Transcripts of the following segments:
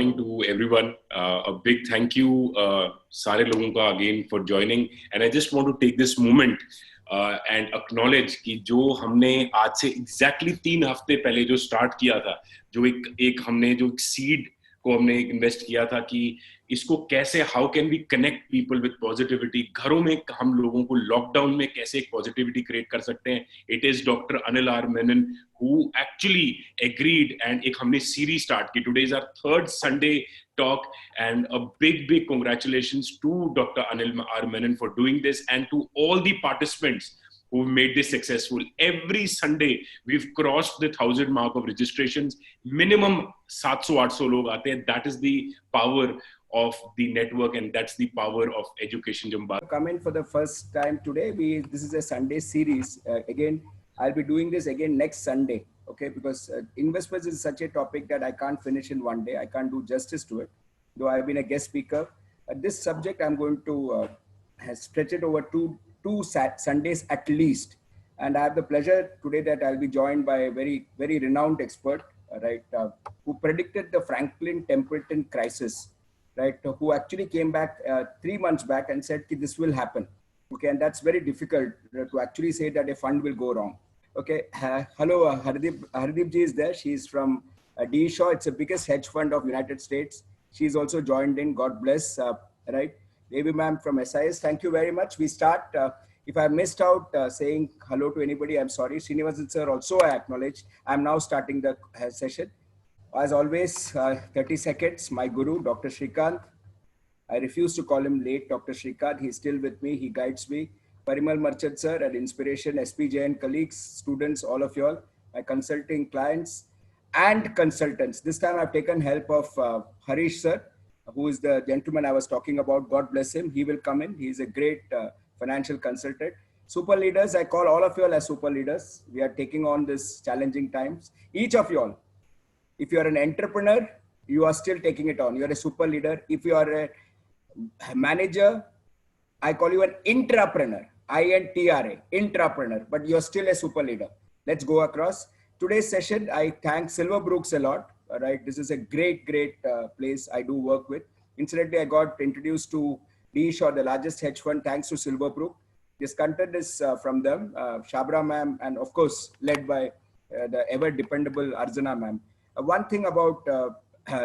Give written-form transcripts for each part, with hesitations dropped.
morning to everyone. A big thank you, सारे लोगों का again for joining. And I just want to take this moment and acknowledge कि जो हमने आज से exactly 3 हफ्ते पहले जो start किया था, जो एक हमने जो seed को हमने इन्वेस्ट किया था कि इसको कैसे how can we connect people with positivity, घरों में हम लोगों को लॉकडाउन में कैसे एक पॉजिटिविटी क्रिएट कर सकते हैं. It is doctor Anil R Menon who actually agreed and एक हमने सीरीज स्टार्ट की. Today is our third Sunday talk and a big congratulations to Dr. Anil R. Menon for doing this and to all the participants who made this successful. Every Sunday we've crossed the 1,000 mark of registrations. Minimum 700-800 log aate hain. That is the power of the network and that's the power of education. Come in for the first time today. This is a Sunday series. Again, I'll be doing this again next Sunday. Okay, because investments is such a topic that I can't finish in one day. I can't do justice to it. Though I've been a guest speaker, this subject I'm going to stretch it over two Sundays at least. And I have the pleasure today that I'll be joined by a very renowned expert, right, who predicted the Franklin Templeton crisis, right, who actually came back 3 months back and said that this will happen. Okay, and that's very difficult to actually say that a fund will go wrong. Okay, hello, Hardeep ji is there. She's from D. Shaw. It's the biggest hedge fund of United States. She's also joined in. God bless, right? Devi ma'am from SIS. Thank you very much. We start. If I missed out saying hello to anybody, I'm sorry. Srinivasan sir also I acknowledge. I'm now starting the session. As always, 30 seconds. My guru, Dr. Shrikant. I refuse to call him late, Dr. Shrikant. He's still with me. He guides me. Parimal Marchand sir at Inspiration, SPJ and colleagues, students, all of y'all, my consulting clients and consultants. This time I've taken help of Harish sir, who is the gentleman I was talking about. God bless him. He will come in. He's a great financial consultant. Super leaders, I call all of y'all as super leaders. We are taking on this challenging times. Each of y'all, if you are an entrepreneur, you are still taking it on. You are a super leader. If you are a manager, I call you an intrapreneur, I-N-T-R-A, intrapreneur, but you're still a super leader. Let's go across. Today's session, I thank Silverbrooks a lot, right? This is a great place I do work with. Incidentally, I got introduced to D. Shaw, the largest hedge fund, thanks to Silverbrook. This content is from them, Shabra ma'am, and of course, led by the ever dependable Arjuna ma'am. One thing about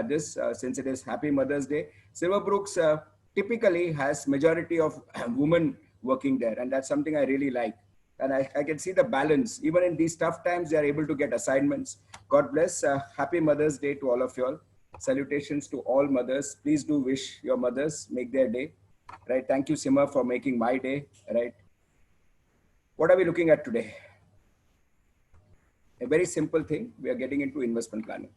this, since it is Happy Mother's Day, Silverbrooks typically has majority of women working there. And that's something I really like. And I can see the balance. Even in these tough times, they are able to get assignments. God bless. Happy Mother's Day to all of y'all. Salutations to all mothers. Please do wish your mothers, make their day. Right. Thank you, Sima, for making my day. Right. What are we looking at today? A very simple thing. We are getting into investment planning.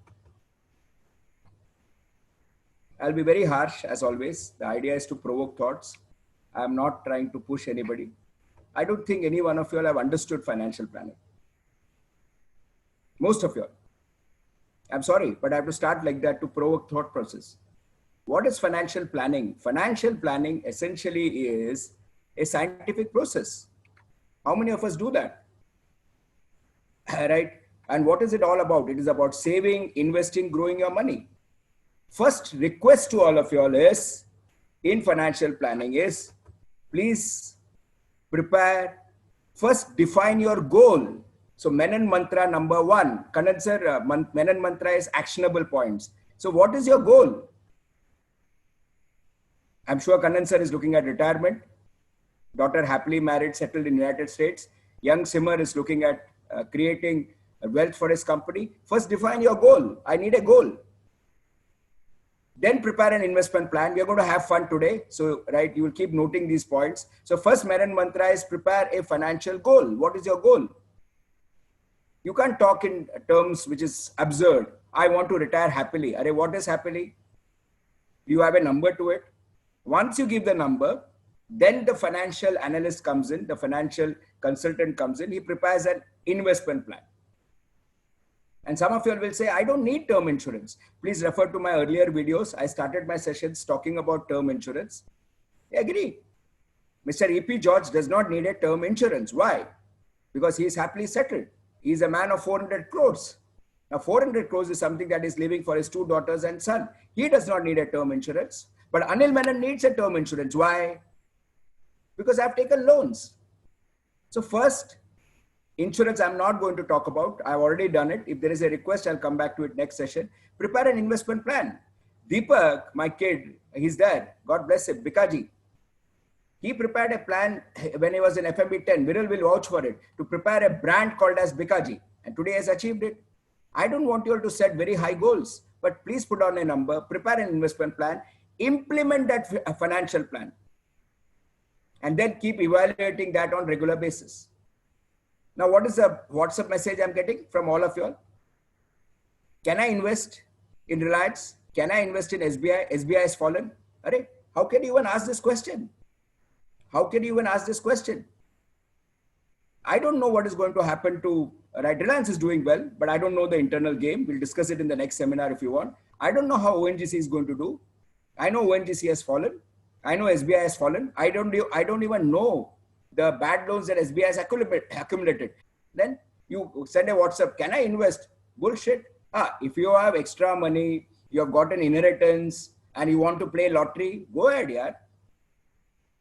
I'll be very harsh as always. The idea is to provoke thoughts. I'm not trying to push anybody. I don't think any one of you all have understood financial planning. Most of you all. I'm sorry, but I have to start like that to provoke thought process. What is financial planning? Financial planning essentially is a scientific process. How many of us do that? Right? And what is it all about? It is about saving, investing, growing your money. First request to all of you all is, in financial planning is, please prepare, first define your goal. So Menon Mantra number 1, Kanad sir, Menon Mantra is actionable points. So what is your goal? I'm sure Kanad sir is looking at retirement. Daughter happily married, settled in United States. Young Simmer is looking at creating wealth for his company. First define your goal. I need a goal. Then prepare an investment plan. We are going to have fun today. So, right, you will keep noting these points. So first Menon Mantra is prepare a financial goal. What is your goal? You can't talk in terms which is absurd. I want to retire happily. Arey, what is happily? You have a number to it. Once you give the number, then the financial analyst comes in, the financial consultant comes in. He prepares an investment plan. And some of you will say, I don't need term insurance. Please refer to my earlier videos. I started my sessions talking about term insurance. I agree. Mr. E.P. George does not need a term insurance. Why? Because he is happily settled. He is a man of 400 crores. Now, 400 crores is something that is living for his 2 daughters and son. He does not need a term insurance. But Anil Menon needs a term insurance. Why? Because I've taken loans. So first, insurance I'm not going to talk about. I've already done it. If there is a request, I'll come back to it next session. Prepare an investment plan. Deepak, my kid, he's there. God bless him. Bikaji. He prepared a plan when he was in FMB 10. Viral will vouch for it. To prepare a brand called as Bikaji. And today has achieved it. I don't want you all to set very high goals. But please put on a number. Prepare an investment plan. Implement that financial plan. And then keep evaluating that on regular basis. Now, what is the WhatsApp message I'm getting from all of you all? Can I invest in Reliance? Can I invest in SBI? SBI has fallen. Arey, how can you even ask this question? How can you even ask this question? I don't know what is going to happen to, right? Reliance is doing well, but I don't know the internal game. We'll discuss it in the next seminar if you want. I don't know how ONGC is going to do. I know ONGC has fallen. I know SBI has fallen. I don't even know the bad loans that SBI has accumulated. Then you send a WhatsApp, can I invest? Bullshit. If you have extra money, you have got an inheritance and you want to play lottery, go ahead, yeah.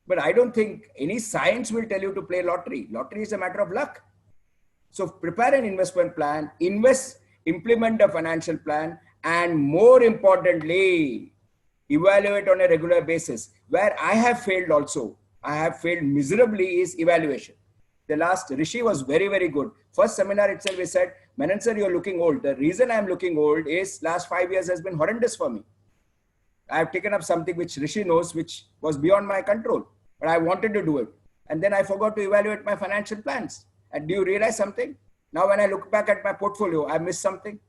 But I don't think any science will tell you to play lottery. Lottery is a matter of luck. So prepare an investment plan, invest, implement a financial plan, and more importantly, evaluate on a regular basis. Where I have failed also, I have failed miserably is evaluation. The last Rishi was very, very good. First seminar itself, he said, Menon sir, you're looking old. The reason I'm looking old is last 5 years has been horrendous for me. I have taken up something which Rishi knows, which was beyond my control, but I wanted to do it. And then I forgot to evaluate my financial plans. And do you realize something? Now, when I look back at my portfolio, I missed something.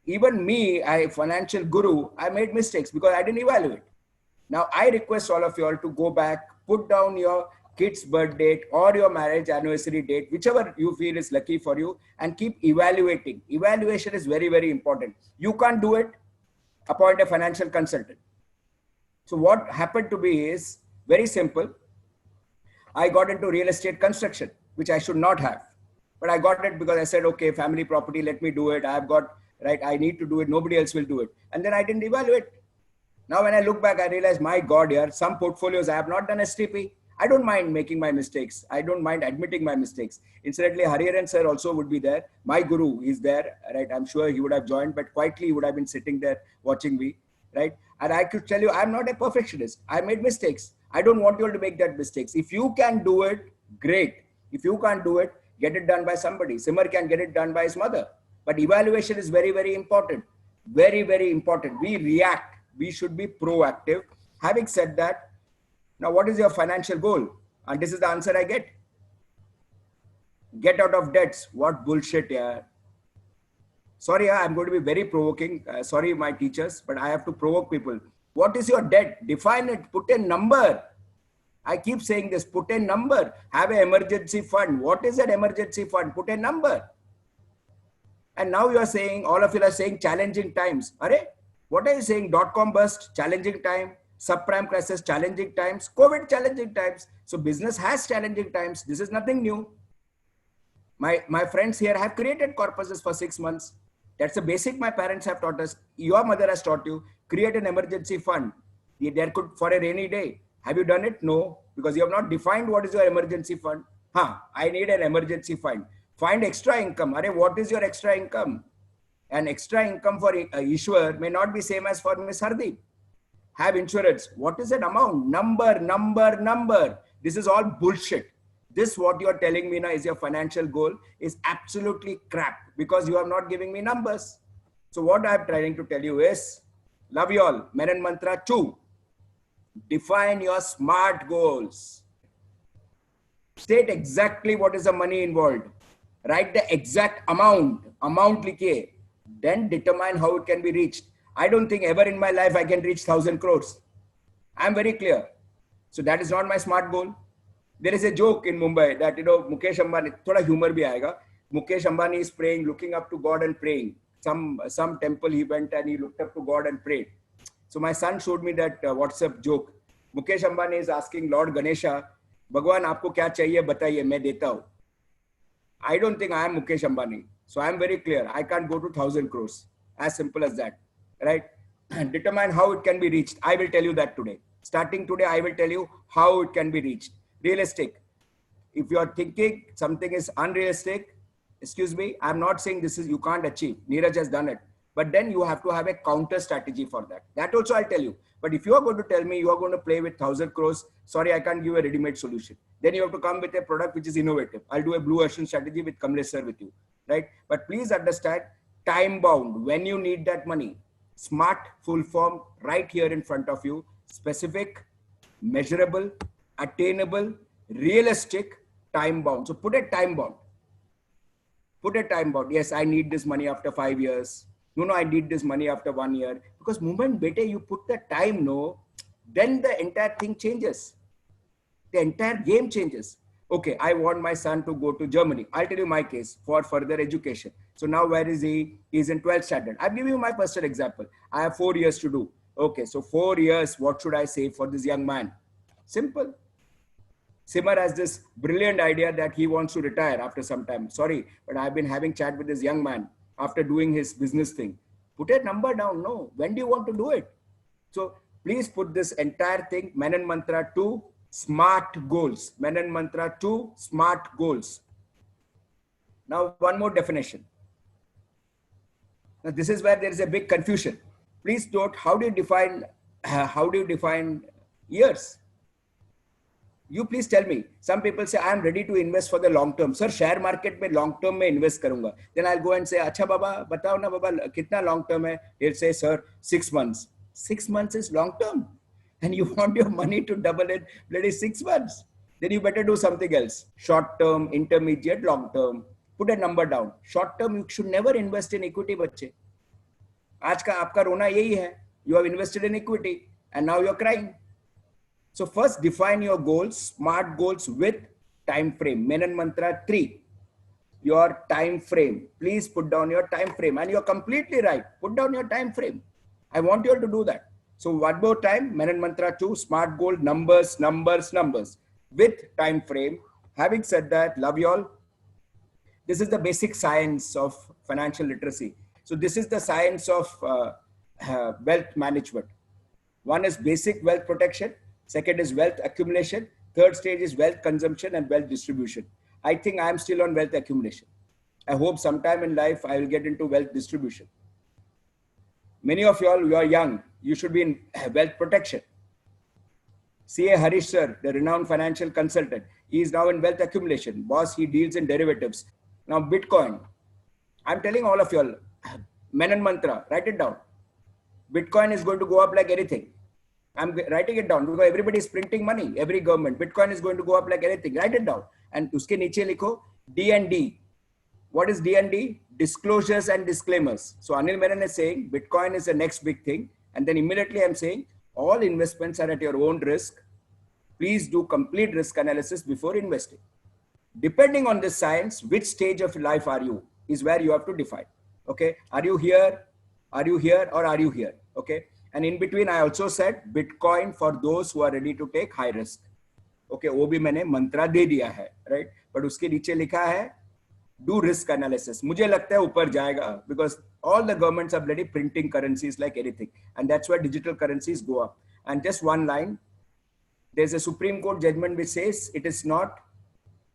Even me, a financial guru, I made mistakes because I didn't evaluate. Now, I request all of you all to go back, put down your kid's birth date or your marriage anniversary date, whichever you feel is lucky for you, and keep evaluating. Evaluation is very, very important. You can't do it, appoint a financial consultant. So what happened to me is very simple. I got into real estate construction, which I should not have. But I got it because I said, okay, family property, let me do it. I've got, right, I need to do it. Nobody else will do it. And then I didn't evaluate. Now, when I look back, I realize, my God, here, some portfolios I have not done STP. I don't mind making my mistakes. I don't mind admitting my mistakes. Incidentally, Hariharan sir also would be there. My guru is there, right? I'm sure he would have joined, but quietly he would have been sitting there watching me, right? And I could tell you, I'm not a perfectionist. I made mistakes. I don't want you all to make that mistakes. If you can do it, great. If you can't do it, get it done by somebody. Simar can get it done by his mother. But evaluation is very, very important. Very, very important. We react. We should be proactive. Having said that, now what is your financial goal? And this is the answer I get. Get out of debts. What bullshit, yeah. Sorry, I'm going to be very provoking. Sorry, my teachers, but I have to provoke people. What is your debt? Define it. Put a number. I keep saying this. Put a number. Have an emergency fund. What is an emergency fund? Put a number. And now you are saying, all of you are saying challenging times. Arey, what are you saying? .com bust, challenging time. Subprime crisis, challenging times. COVID, challenging times. So business has challenging times. This is nothing new. My friends here have created corpuses for 6 months. That's the basic my parents have taught us. Your mother has taught you. Create an emergency fund. There could, for a rainy day. Have you done it? No, because you have not defined what is your emergency fund. I need an emergency fund. Find extra income. Arey, what is your extra income? An extra income for Ishwar may not be same as for Miss Hardeep. Have insurance. What is that amount? Number. This is all bullshit. This, what you are telling me now is your financial goal, is absolutely crap because you are not giving me numbers. So what I'm trying to tell you is, love you all. Menon Mantra 2. Define your SMART goals. State exactly what is the money involved. Write the exact amount likhiye. Then determine how it can be reached. I don't think ever in my life I can reach 1,000 crores. I'm very clear. So that is not my SMART goal. There is a joke in Mumbai that, Mukesh Ambani, thoda humor bhi aayega. Mukesh Ambani is praying, looking up to God and praying. Some temple he went and he looked up to God and prayed. So my son showed me that WhatsApp joke. Mukesh Ambani is asking Lord Ganesha, Bhagwan, aapko kya chahiye, bataiye, main deta hu. I don't think I am Mukesh Ambani. So I'm very clear. I can't go to 1,000 crores. As simple as that, right? Determine how it can be reached. I will tell you that today. Starting today, I will tell you how it can be reached. Realistic. If you are thinking something is unrealistic, excuse me, I'm not saying this is you can't achieve. Neeraj has done it. But then you have to have a counter strategy for that. That also I'll tell you. But if you are going to tell me you are going to play with 1,000 crores, sorry, I can't give a ready-made solution. Then you have to come with a product which is innovative. I'll do a blue ocean strategy with Kamlesh sir with you, right? But please understand, time bound, when you need that money, smart, full form, right here in front of you, specific, measurable, attainable, realistic, time bound. So put a time bound. Put a time bound. Yes, I need this money after 5 years. No, I need this money after 1 year. Because moment, bete, you put the time, no, then the entire thing changes. The entire game changes. Okay, I want my son to go to Germany. I'll tell you my case for further education. So now where is he? He's in 12th standard. I'll give you my personal example. I have 4 years to do. Okay, so 4 years, what should I save for this young man? Simple. Simar has this brilliant idea that he wants to retire after some time. Sorry, but I've been having chat with this young man after doing his business thing. Put a number down. No, when do you want to do it? So please put this entire thing, Menon Mantra 2, SMART goals. Menon Mantra 2, SMART goals. Now, one more definition. Now, this is where there is a big confusion. Please note, how do you define years? You please tell me. Some people say, I am ready to invest for the long term. Sir, share market mein long term mein invest karunga. Then I'll go and say, acha baba, batao na baba, kitna long term hai? He'll say, sir, 6 months. 6 months is long term. And you want your money to double in bloody 6 months. Then you better do something else. Short term, intermediate, long term. Put a number down. Short term, you should never invest in equity, bachche. Aaj ka aapka rona yahi hai. You have invested in equity and now you're crying. So first define your goals, SMART goals with time frame. Menon Mantra 3, your time frame. Please put down your time frame, and you're completely right. Put down your time frame. I want you all to do that. So one more time, Menon Mantra 2, SMART goal, numbers, numbers, numbers with time frame. Having said that, love you all. This is the basic science of financial literacy. So this is the science of wealth management. One is basic wealth protection. Second is wealth accumulation. Third stage is wealth consumption and wealth distribution. I think I'm still on wealth accumulation. I hope sometime in life I will get into wealth distribution. Many of you all, you are young. You should be in wealth protection. CA Harish sir, the renowned financial consultant, he is now in wealth accumulation. Boss, he deals in derivatives. Now Bitcoin. I'm telling all of you all, Menon Mantra, write it down. Bitcoin is going to go up like anything. I'm writing it down because everybody is printing money. Every government, Bitcoin is going to go up like anything. Write it down. And uske niche likho D&D. What is D&D? Disclosures and disclaimers. So Anil Menon is saying Bitcoin is the next big thing. And then immediately I'm saying all investments are at your own risk. Please do complete risk analysis before investing. Depending on this science, which stage of life are you is where you have to define. Okay. Are you here? Are you here? Or are you here? Okay. And in between, I also said Bitcoin for those who are ready to take high risk. Okay, वो भी मैंने मंत्रा दे दिया है, right? But उसके नीचे लिखा है do risk analysis. मुझे लगता है ऊपर जाएगा because all the governments are bloody printing currencies like anything, and that's why digital currencies go up. And just one line, there's a Supreme Court judgment which says it is not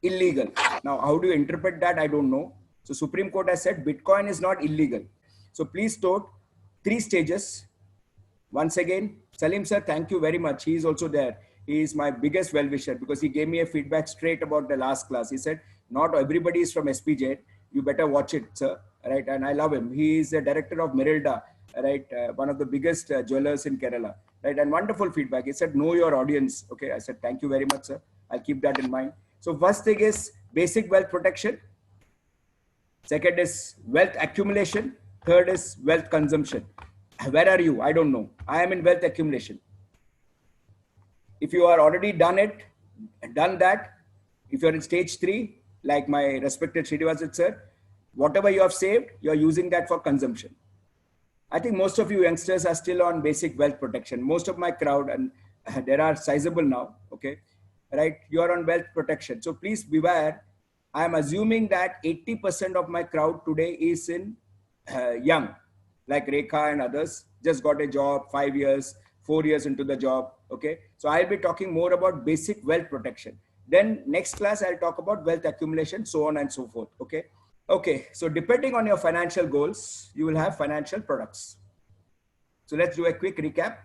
illegal. Now, how do you interpret that? I don't know. So Supreme Court has said Bitcoin is not illegal. So please note 3 stages. Once again, Salim sir, thank you very much. He is also there. He is my biggest well-wisher because he gave me a feedback straight about the last class. He said, not everybody is from SPJ. You better watch it, sir. Right? And I love him. He is the director of Merilda, right? One of the biggest jewelers in Kerala. Right? And wonderful feedback. He said, know your audience. Okay. I said, thank you very much, sir. I'll keep that in mind. So first thing is basic wealth protection. Second is wealth accumulation. Third is wealth consumption. Where are you? I don't know. I am in wealth accumulation. If you are already done that, if you're in stage 3, like my respected Srinivas sir, whatever you have saved, you're using that for consumption. I think most of you youngsters are still on basic wealth protection. Most of my crowd, and there are sizable now, okay, right? You are on wealth protection. So please beware. I am assuming that 80% of my crowd today is in young, like Rekha and others, just got a job, 5 years, 4 years into the job. Okay. So I'll be talking more about basic wealth protection. Then next class, I'll talk about wealth accumulation, so on and so forth. Okay. Okay. So depending on your financial goals, you will have financial products. So let's do a quick recap.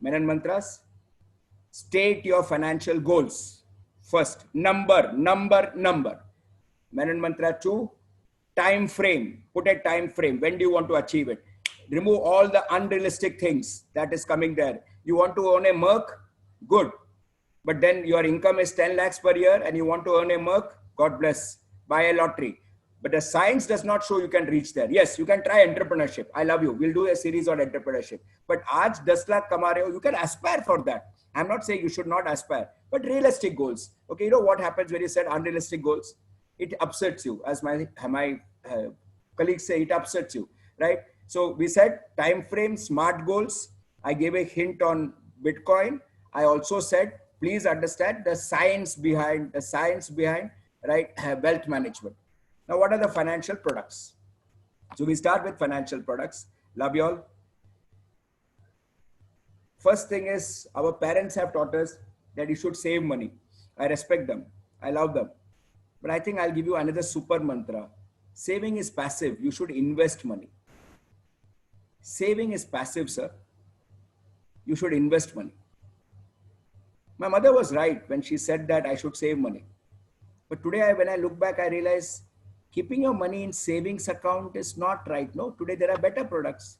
Menon mantras. State your financial goals. First, number. Menon mantra 2, time frame. Put a time frame. When do you want to achieve it? Remove all the unrealistic things that is coming there. You want to earn a Merc? Good. But then your income is 10 lakhs per year and you want to earn a Merc? God bless. Buy a lottery. But the science does not show you can reach there. Yes, you can try entrepreneurship. I love you. We'll do a series on entrepreneurship. But aaj 10 lakh kama rahe ho, you can aspire for that. I'm not saying you should not aspire, but realistic goals. Okay, you know what happens when you set unrealistic goals? It upsets you. As my colleagues say, it upsets you, right? So we said time frame, smart goals. I gave a hint on Bitcoin. I also said, please understand the science behind, right, wealth management. Now, what are the financial products? So we start with financial products. Love you all. First thing is, our parents have taught us that you should save money. I respect them. I love them. But I think I'll give you another super mantra. Saving is passive. You should invest money. Saving is passive, sir. You should invest money. My mother was right when she said that I should save money. But today, when I look back, I realize keeping your money in savings account is not right. No, today there are better products.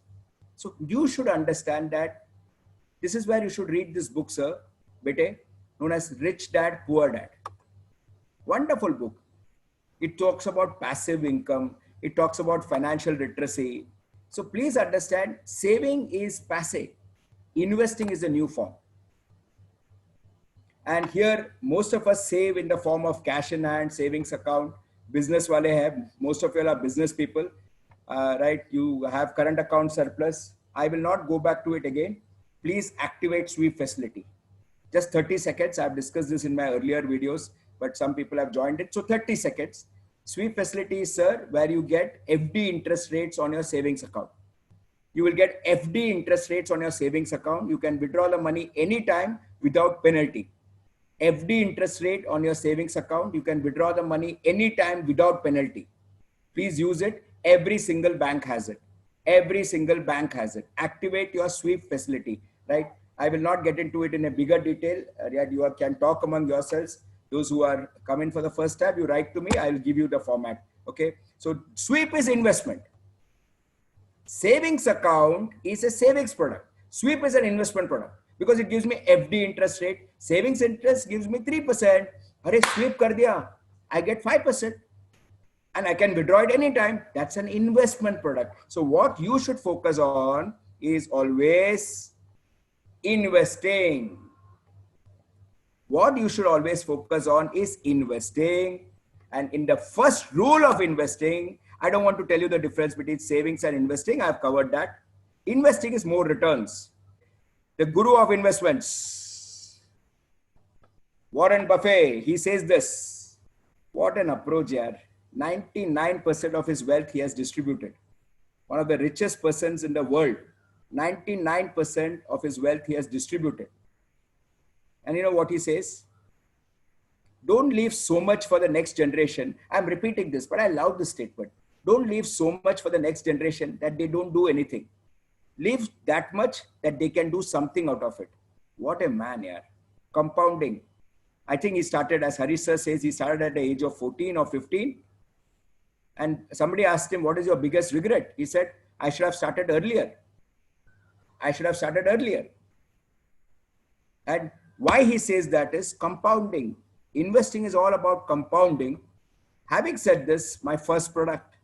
So you should understand that this is where you should read this book, sir, bete, known as Rich Dad, Poor Dad. Wonderful book. It talks about passive income. It talks about financial literacy. So please understand, saving is passive. Investing is a new form. And here, most of us save in the form of cash in hand, savings account. Business wale hai. Most of you are business people, right? You have current account surplus. I will not go back to it again. Please activate sweep facility. Just 30 seconds. I've discussed this in my earlier videos, but some people have joined it. So 30 seconds. Sweep facility is, sir, where you get FD interest rates on your savings account. You will get FD interest rates on your savings account. You can withdraw the money anytime without penalty. FD interest rate on your savings account. You can withdraw the money anytime without penalty. Please use it. Every single bank has it. Every single bank has it. Activate your sweep facility, right? I will not get into it in a bigger detail. You can talk among yourselves. Those who are coming for the first time, you write to me. I will give you the format. Okay. So sweep is investment. Savings account is a savings product. Sweep is an investment product because it gives me FD interest rate. Savings interest gives me 3%. Arey, sweep kar diya. I get 5%. And I can withdraw it anytime. That's an investment product. So what you should focus on is always investing. What you should always focus on is investing. And in the first rule of investing, I don't want to tell you the difference between savings and investing. I've covered that. Investing is more returns. The guru of investments, Warren Buffett, he says this. What an approach, yaar. 99% of his wealth he has distributed. One of the richest persons in the world. 99% of his wealth he has distributed. And you know what he says? Don't leave so much for the next generation. I'm repeating this, but I love this statement. Don't leave so much for the next generation that they don't do anything. Leave that much that they can do something out of it. What a man, yaar. Compounding. I think he started, as Harish sir says, he started at the age of 14 or 15. And somebody asked him, what is your biggest regret? He said, I should have started earlier. I should have started earlier. And why he says that is compounding. Investing is all about compounding. Having said this, my first product,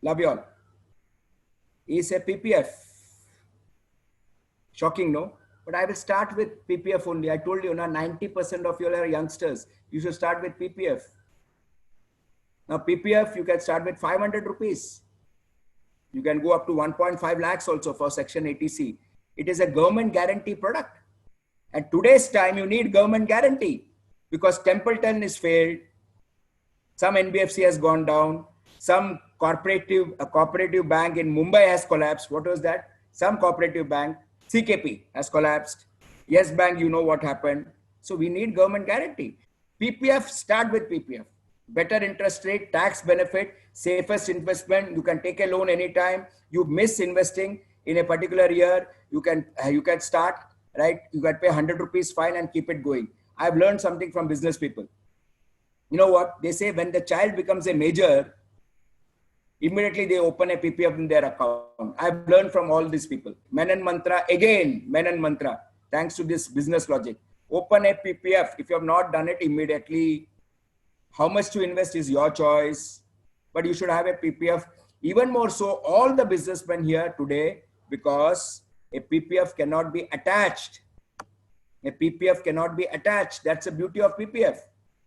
love you all, is a PPF. Shocking, no? But I will start with PPF only. I told you, now 90% of you are youngsters. You should start with PPF. Now PPF, you can start with 500 rupees. You can go up to 1.5 lakhs also for Section 80C. It is a government guarantee product. At today's time, you need government guarantee. because Templeton is failed. Some NBFC has gone down. Some cooperative bank in Mumbai has collapsed. What was that? Some cooperative bank, CKP, has collapsed. Yes Bank, you know what happened. So we need government guarantee. PPF, start with PPF. Better interest rate, tax benefit, safest investment. You can take a loan anytime. You miss investing in a particular year, you can start, right? You can pay 100 rupees fine and keep it going. I've learned something from business people. You know what? They say when the child becomes a major, immediately they open a PPF in their account. I've learned from all these people. Menon Mantra, again, Menon Mantra, thanks to this business logic. Open a PPF. If you have not done it immediately, how much to invest is your choice, but you should have a PPF. Even more so, all the businessmen here today, because a PPF cannot be attached. A PPF cannot be attached. That's the beauty of PPF.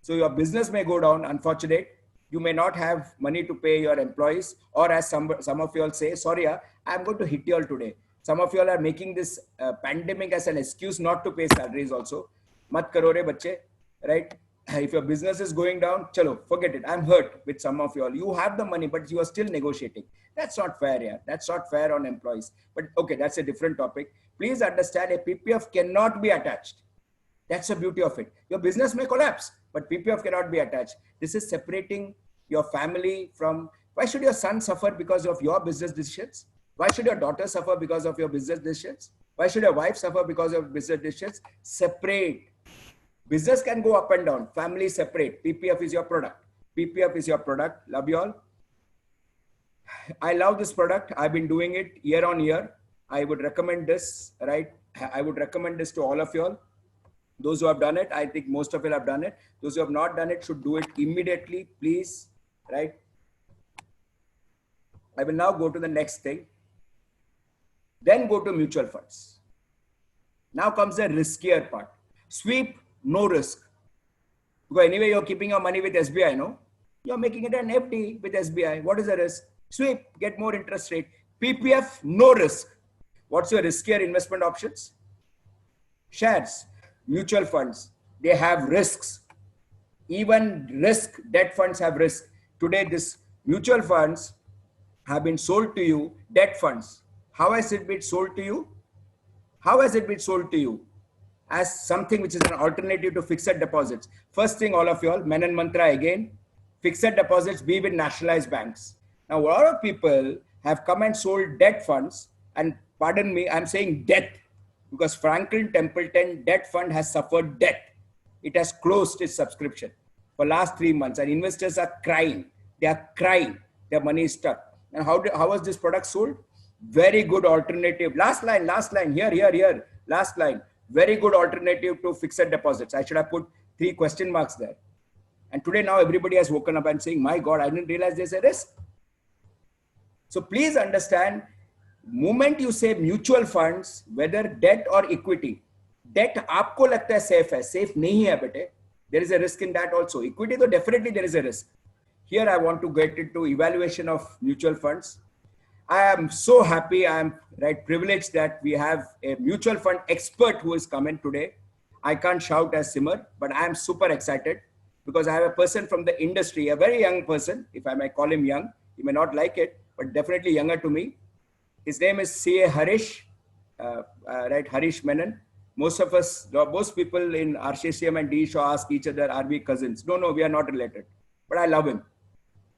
So your business may go down, unfortunate. You may not have money to pay your employees, or as some of you all say, sorry, I'm going to hit you all today. Some of you all are making this pandemic as an excuse not to pay salaries also. Mat karo re bacche, right? If your business is going down, chalo, forget it. I'm hurt with some of you all. You have the money, but you are still negotiating. That's not fair, yeah. That's not fair on employees. But okay, that's a different topic. Please understand, a PPF cannot be attached. That's the beauty of it. Your business may collapse, but PPF cannot be attached. This is separating your family from, why should your son suffer because of your business decisions? Why should your daughter suffer because of your business decisions? Why should your wife suffer because of business decisions? Separate. Business can go up and down. Family separate. PPF is your product. PPF is your product. Love you all. I love this product. I've been doing it year on year. I would recommend this, right? I would recommend this to all of you all. Those who have done it, I think most of you have done it. Those who have not done it should do it immediately, please, right? I will now go to the next thing. Then go to mutual funds. Now comes the riskier part. Sweep, no risk. Because anyway, you're keeping your money with SBI, no? You're making it an FD with SBI. What is the risk? Sweep, get more interest rate. PPF, no risk. What's your riskier investment options? Shares, mutual funds, they have risks. Even risk, debt funds have risk. Today, this mutual funds have been sold to you, debt funds. How has it been sold to you? How has it been sold to you? As something which is an alternative to fixed deposits. First thing, all of you all, Menon Mantra again, fixed deposits be with nationalized banks. Now, a lot of people have come and sold debt funds, and pardon me, I'm saying debt, because Franklin Templeton debt fund has suffered debt. It has closed its subscription for last 3 months, and investors are crying. They are crying. Their money is stuck. And how was this product sold? Very good alternative. Last line, here. Last line. Very good alternative to fixed deposits. I should have put 3 question marks there. And today now everybody has woken up and saying, my God, I didn't realize there's a risk. So please understand, moment you say mutual funds, whether debt or equity, debt aapko lagta hai safe nahi hai bete. There is a risk in that also. Equity, though, definitely there is a risk. Here I want to get into evaluation of mutual funds. I am so happy, I am privileged that we have a mutual fund expert who is coming today. I can't shout as Simar, but I am super excited because I have a person from the industry, a very young person, if I may call him young. He may not like it, but definitely younger to me. His name is CA Harish, Harish Menon. Most of us, most people in RCCM and D Shaw ask each other, are we cousins? No, we are not related, but I love him.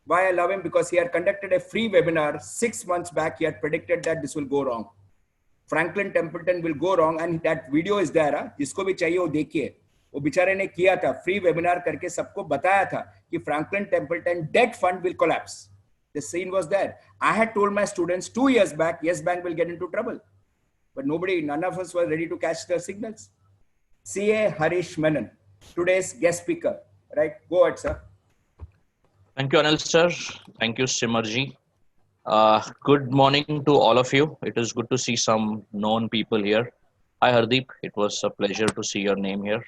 Why I love him? Because he had conducted a free webinar 6 months back. He had predicted that this will go wrong. Franklin Templeton will go wrong, and that video is there. जिसको भी चाहिए वो देखिए. वो बेचारे ने किया था free webinar करके सबको बताया था कि Franklin Templeton debt fund will collapse. The scene was there. I had told my students 2 years back, Yes Bank will get into trouble, but none of us were ready to catch the signals. CA Harish Menon, today's guest speaker. Right? Go ahead, sir. Thank you, Anil sir. Thank you, Simarji. Good morning to all of you. It is good to see some known people here. Hi, Hardeep. It was a pleasure to see your name here.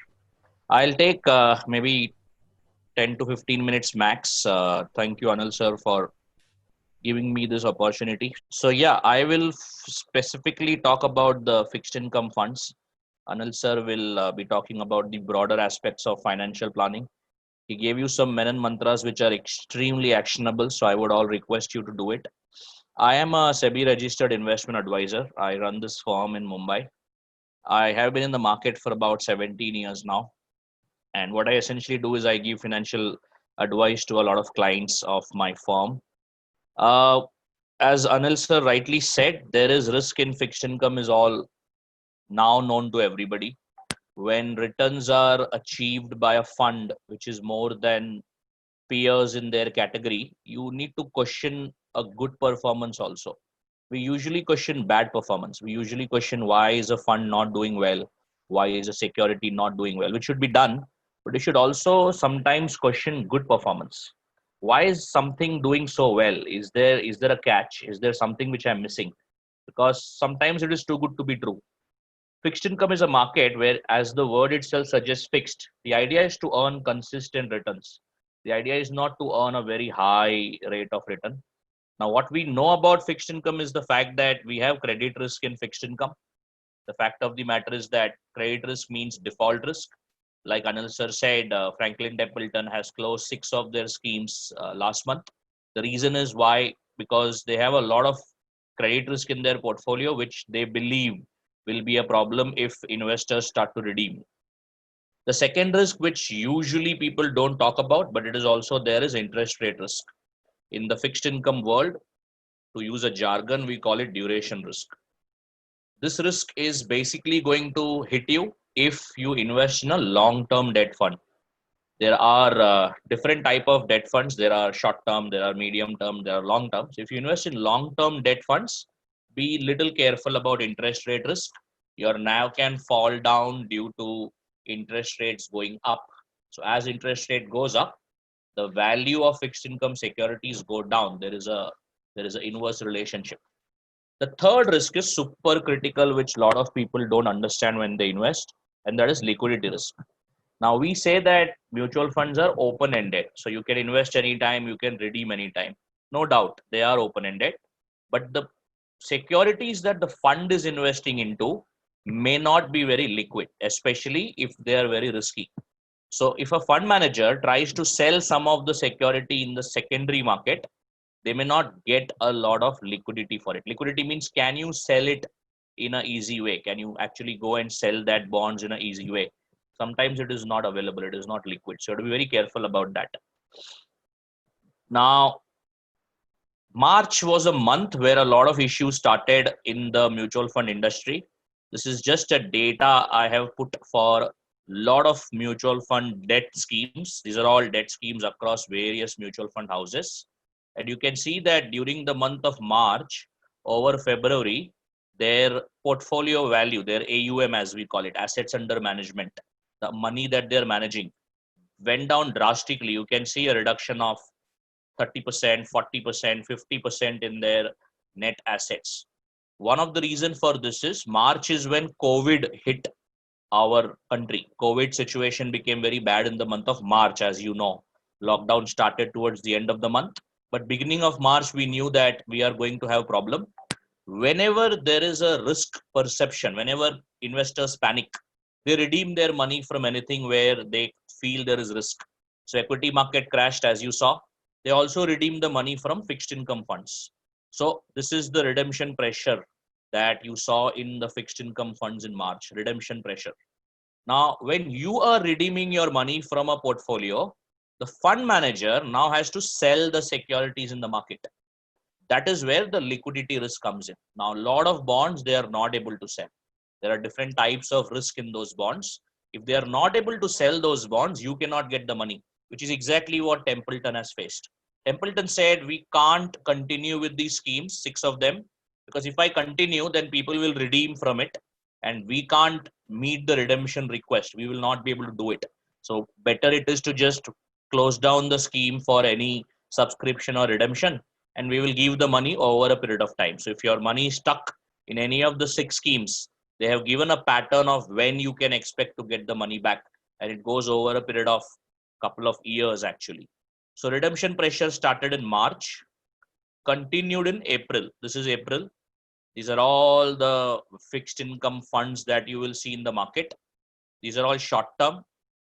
I'll take maybe 10 to 15 minutes max. Thank you, Anil sir, for giving me this opportunity. So yeah, I will specifically talk about the fixed income funds. Anil sir will be talking about the broader aspects of financial planning. He gave you some Menon mantras which are extremely actionable, so I would all request you to do it. I am a SEBI registered investment advisor. I run this firm in Mumbai. I have been in the market for about 17 years now. And what I essentially do is I give financial advice to a lot of clients of my firm. Uh, as Anil sir rightly said, there is risk in fixed income is all now known to everybody. When returns are achieved by a fund which is more than peers in their category, you need to question a good performance also. We usually question bad performance. We usually question why is a fund not doing well? Why is a security not doing well? Which should be done, but you should also sometimes question good performance. Why is something doing so well? Is there a catch? Is there something which I'm missing? Because sometimes it is too good to be true. Fixed income is a market where, as the word itself suggests, fixed. The idea is to earn consistent returns. The idea is not to earn a very high rate of return. Now, what we know about fixed income is the fact that we have credit risk in fixed income. The fact of the matter is that credit risk means default risk. Like Anil sir said, Franklin Templeton has closed 6 of their schemes last month. The reason is why, because they have a lot of credit risk in their portfolio, which they believe will be a problem if investors start to redeem. The second risk, which usually people don't talk about, but it is also there, is interest rate risk. In the fixed income world, to use a jargon, we call it duration risk. This risk is basically going to hit you if you invest in a long-term debt fund. There are different type of debt funds. There are short-term, there are medium-term, there are long-term. So if you invest in long-term debt funds, be little careful about interest rate risk. Your NAV can fall down due to interest rates going up. So as interest rate goes up, the value of fixed income securities go down. There is an inverse relationship. The third risk is super critical, which a lot of people don't understand when they invest, and that is liquidity risk. Now we say that mutual funds are open ended, so you can invest anytime, you can redeem anytime. No doubt they are open ended, but the securities that the fund is investing into may not be very liquid, especially if they are very risky. So if a fund manager tries to sell some of the security in the secondary market, they may not get a lot of liquidity for it. Liquidity means, can you sell it in an easy way? Can you actually go and sell that bonds in an easy way? Sometimes it is not available, it is not liquid. So you have to be very careful about that. Now, March was a month where a lot of issues started in the mutual fund industry. This is just a data I have put for a lot of mutual fund debt schemes. These are all debt schemes across various mutual fund houses. And you can see that during the month of March over February, their portfolio value, their AUM as we call it, assets under management, the money that they're managing, went down drastically. You can see a reduction of 30%, 40%, 50% in their net assets. One of the reasons for this is March is when COVID hit our country. COVID situation became very bad in the month of March, as you know. Lockdown started towards the end of the month, but beginning of March, we knew that we are going to have a problem. Whenever there is a risk perception, whenever investors panic, they redeem their money from anything where they feel there is risk. So equity market crashed, as you saw. They also redeem the money from fixed income funds. So this is the redemption pressure that you saw in the fixed income funds in March, redemption pressure. Now, when you are redeeming your money from a portfolio, the fund manager now has to sell the securities in the market. That is where the liquidity risk comes in. Now, a lot of bonds, they are not able to sell. There are different types of risk in those bonds. If they are not able to sell those bonds, you cannot get the money, which is exactly what Templeton has faced. Templeton said, we can't continue with these schemes, 6 of them, because if I continue, then people will redeem from it and we can't meet the redemption request. We will not be able to do it. So better it is to just close down the scheme for any subscription or redemption, and we will give the money over a period of time. So if your money is stuck in any of the 6 schemes, they have given a pattern of when you can expect to get the money back, and it goes over a period of couple of years actually. So redemption pressure started in March, continued in April. This is April. These are all the fixed income funds that you will see in the market. These are all short term.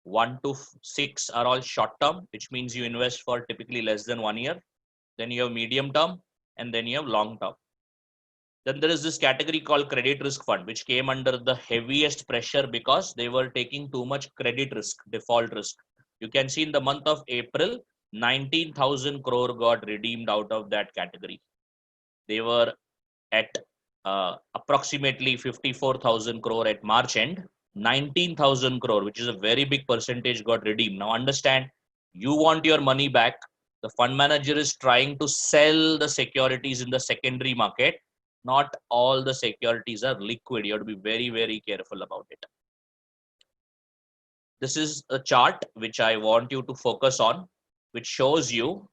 1 to 6 are all short term, which means you invest for typically less than 1 year. Then you have medium term, and then you have long term. Then there is this category called credit risk fund, which came under the heaviest pressure because they were taking too much credit risk, default risk. You can see in the month of April, 19,000 crore got redeemed out of that category. They were at approximately 54,000 crore at March end. 19,000 crore, which is a very big percentage, got redeemed. Now understand, you want your money back. The fund manager is trying to sell the securities in the secondary market. Not all the securities are liquid. You have to be very, very careful about it. This is a chart which I want you to focus on, which shows you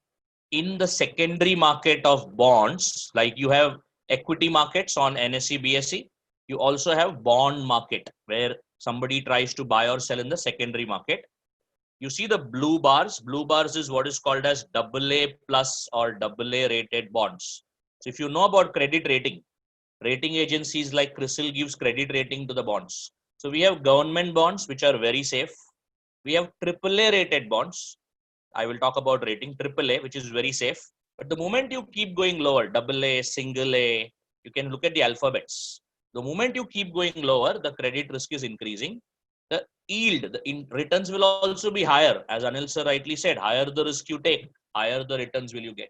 in the secondary market of bonds, like you have equity markets on NSE, BSE, you also have bond market where somebody tries to buy or sell in the secondary market. You see the blue bars. Blue bars is what is called as AA plus or AA rated bonds. So if you know about credit rating, rating agencies like CRISIL gives credit rating to the bonds. So we have government bonds, which are very safe. We have AAA rated bonds. I will talk about rating AAA, which is very safe. But the moment you keep going lower, AA, single A, you can look at the alphabets. The moment you keep going lower, the credit risk is increasing. The yield, the returns will also be higher. As Anil sir rightly said, higher the risk you take, higher the returns will you get.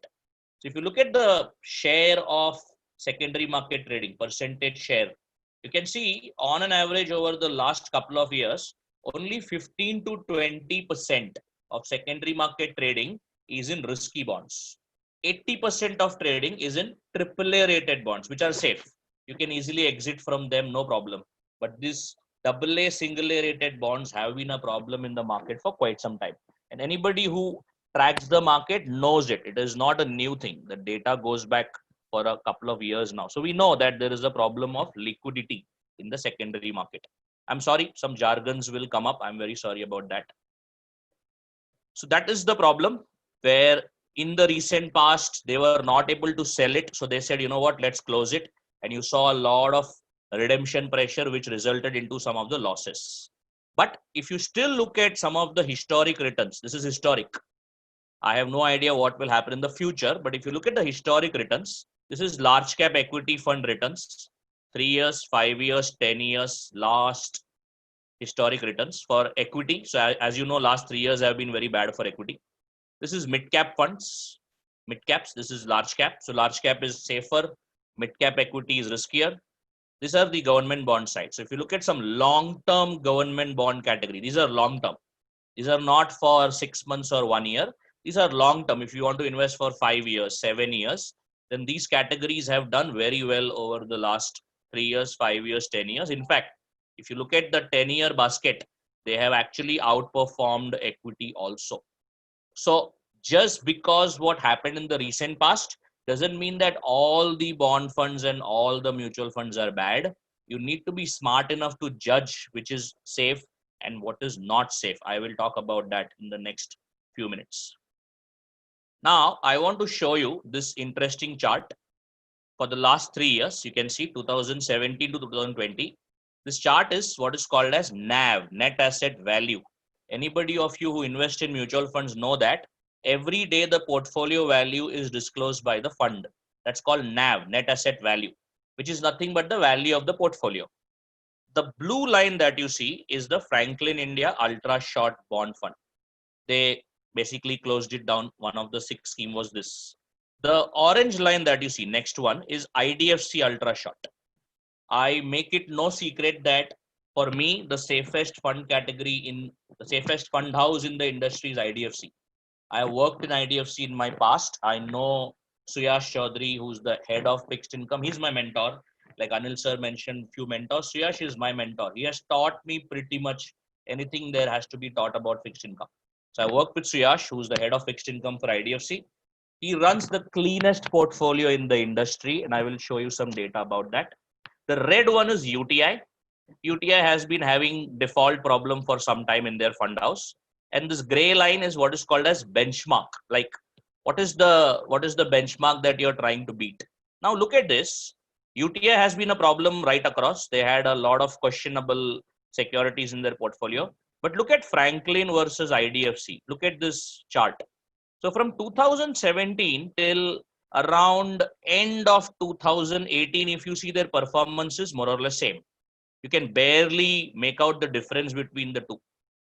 So if you look at the share of secondary market trading, percentage share, you can see on an average over the last couple of years, only 15 to 20% of secondary market trading is in risky bonds. 80% of trading is in AAA rated bonds, which are safe. You can easily exit from them, no problem. But these AA, single A rated bonds have been a problem in the market for quite some time. And anybody who tracks the market knows it. It is not a new thing. The data goes back for a couple of years now. So we know that there is a problem of liquidity in the secondary market. I'm sorry, some jargons will come up. I'm very sorry about that. So that is the problem where in the recent past, they were not able to sell it. So they said, you know what, let's close it. And you saw a lot of redemption pressure, which resulted into some of the losses. But if you still look at some of the historic returns, this is historic. I have no idea what will happen in the future. But if you look at the historic returns, this is large cap equity fund returns, 3 years, 5 years, 10 years, last historic returns for equity. So as you know, last 3 years have been very bad for equity. This is mid cap funds, mid caps. This is large cap. So large cap is safer. Mid cap equity is riskier. These are the government bond side. So if you look at some long-term government bond category, these are long-term. These are not for 6 months or 1 year. These are long-term. If you want to invest for 5 years, 7 years, then these categories have done very well over the last 3 years, 5 years, 10 years. In fact, if you look at the 10-year basket, they have actually outperformed equity also. So just because what happened in the recent past doesn't mean that all the bond funds and all the mutual funds are bad. You need to be smart enough to judge which is safe and what is not safe. I will talk about that in the next few minutes. Now, I want to show you this interesting chart for the last 3 years. You can see 2017 to 2020. This chart is what is called as NAV, net asset value. Anybody of you who invest in mutual funds know that every day the portfolio value is disclosed by the fund. That's called NAV, net asset value, which is nothing but the value of the portfolio. The blue line that you see is the Franklin India Ultra Short Bond Fund. They basically closed it down. One of the 6 scheme was this. The orange line that you see, next one, is IDFC Ultra Short. I make it no secret that for me, the safest fund category in the safest fund house in the industry is IDFC. I worked in IDFC in my past. I know Suyash Chaudhary, who's the head of fixed income. He's my mentor. Like Anil sir mentioned, few mentors. Suyash is my mentor. He has taught me pretty much anything there has to be taught about fixed income. So I work with Suyash, who's the head of fixed income for IDFC. He runs the cleanest portfolio in the industry, and I will show you some data about that. The red one is UTI. UTI has been having default problem for some time in their fund house. And this gray line is what is called as benchmark. Like what is the benchmark that you're trying to beat? Now look at this. UTI has been a problem right across. They had a lot of questionable securities in their portfolio. But look at Franklin versus IDFC. Look at this chart. So from 2017 till around end of 2018, if you see their performance is more or less same. You can barely make out the difference between the two.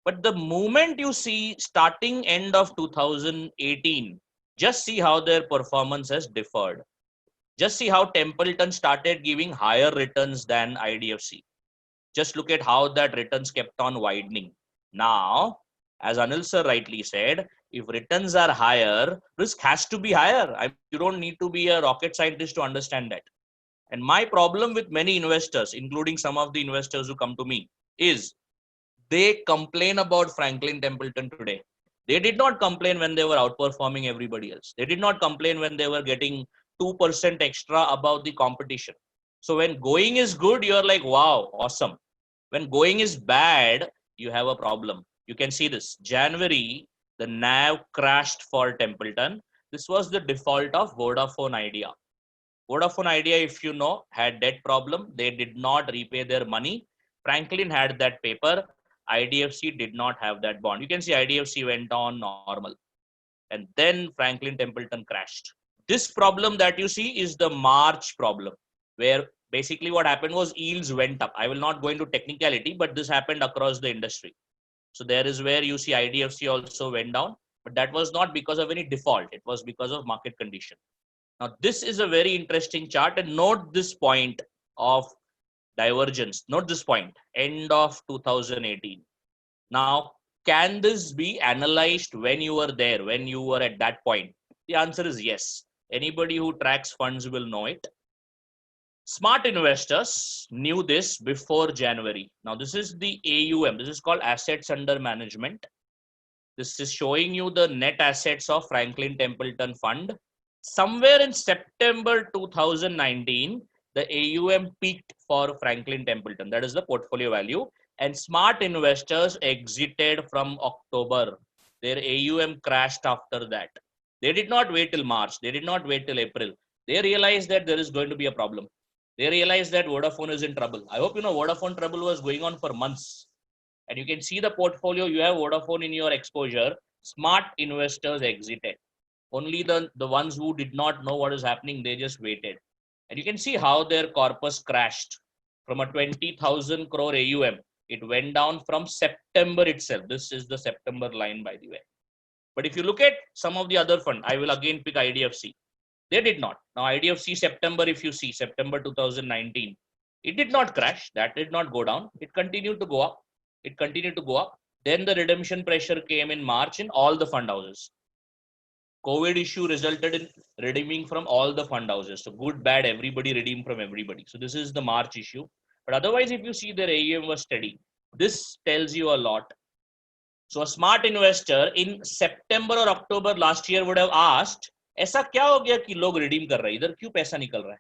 But the moment you see starting end of 2018, just see how their performance has differed. Just see how Templeton started giving higher returns than IDFC. Just look at how that returns kept on widening. Now, as Anil sir rightly said, if returns are higher, risk has to be higher. You don't need to be a rocket scientist to understand that. And my problem with many investors, including some of the investors who come to me, is they complain about Franklin Templeton today. They did not complain when they were outperforming everybody else. They did not complain when they were getting 2% extra above the competition. So when going is good, you're like, wow, awesome. When going is bad, you have a problem. You can see this. January, the NAV crashed for Templeton. This was the default of Vodafone Idea. Vodafone Idea, if you know, had debt problem. They did not repay their money. Franklin had that paper. IDFC did not have that bond. You can see IDFC went on normal. And then Franklin Templeton crashed. This problem that you see is the March problem, where basically what happened was yields went up. I will not go into technicality, but this happened across the industry. So there is where you see IDFC also went down, but that was not because of any default. It was because of market condition. Now, this is a very interesting chart, and note this point of divergence. Note this point, end of 2018. Now, can this be analyzed when you were there, when you were at that point? The answer is yes. Anybody who tracks funds will know it. Smart investors knew this before January. Now, this is the AUM. This is called assets under management. This is showing you the net assets of Franklin Templeton Fund. Somewhere in September 2019, the AUM peaked for Franklin Templeton. That is the portfolio value. And smart investors exited from October. Their AUM crashed after that. They did not wait till March. They did not wait till April. They realized that there is going to be a problem. They realized that Vodafone is in trouble. I hope you know Vodafone trouble was going on for months. And you can see the portfolio. You have Vodafone in your exposure. Smart investors exited. Only the ones who did not know what is happening, they just waited. And you can see how their corpus crashed from a 20,000 crore AUM. It went down from September itself. This is the September line, by the way. But if you look at some of the other fund, I will again pick IDFC. They did not. Now IDFC September, if you see September 2019, it did not crash. That did not go down. It continued to go up. It continued to go up. Then the redemption pressure came in March in all the fund houses. COVID issue resulted in redeeming from all the fund houses. So good, bad, everybody redeemed from everybody. So this is the March issue. But otherwise, if you see their AUM was steady, this tells you a lot. So a smart investor in September or October last year would have asked, ऐसा क्या हो गया कि लोग redeem कर रहे हैं? इधर क्यों पैसा निकल रहा है?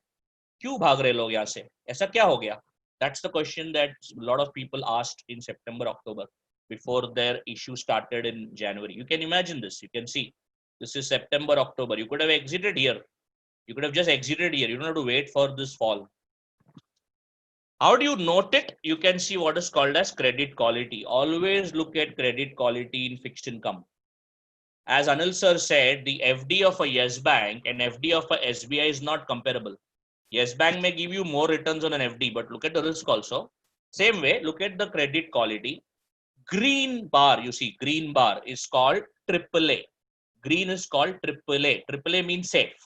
क्यों भाग रहे लोग यहाँ से? ऐसा क्या हो गया? That's the question that a lot of people asked in September, October, before their issue started in January. You can imagine this. You can see. This is September, October. You could have exited here. You could have just exited here. You don't have to wait for this fall. How do you note it? You can see what is called as credit quality. Always look at credit quality in fixed income. As Anil sir said, the FD of a Yes Bank and FD of a SBI is not comparable. Yes Bank may give you more returns on an FD, but look at the risk also. Same way, look at the credit quality. Green bar, you see, green bar is called AAA. Green is called AAA. AAA means safe.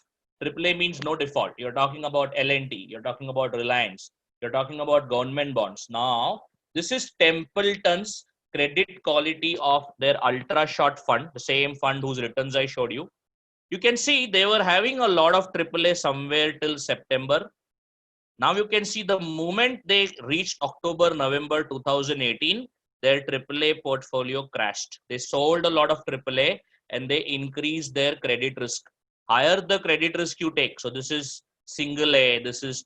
AAA means no default. You're talking about L&T. You're talking about Reliance. You're talking about government bonds. Now, this is Templeton's credit quality of their ultra short fund, the same fund whose returns I showed you. You can see they were having a lot of AAA somewhere till September. Now you can see the moment they reached October, November 2018, their AAA portfolio crashed. They sold a lot of AAA and they increased their credit risk. Higher the credit risk you take. So this is single A, this is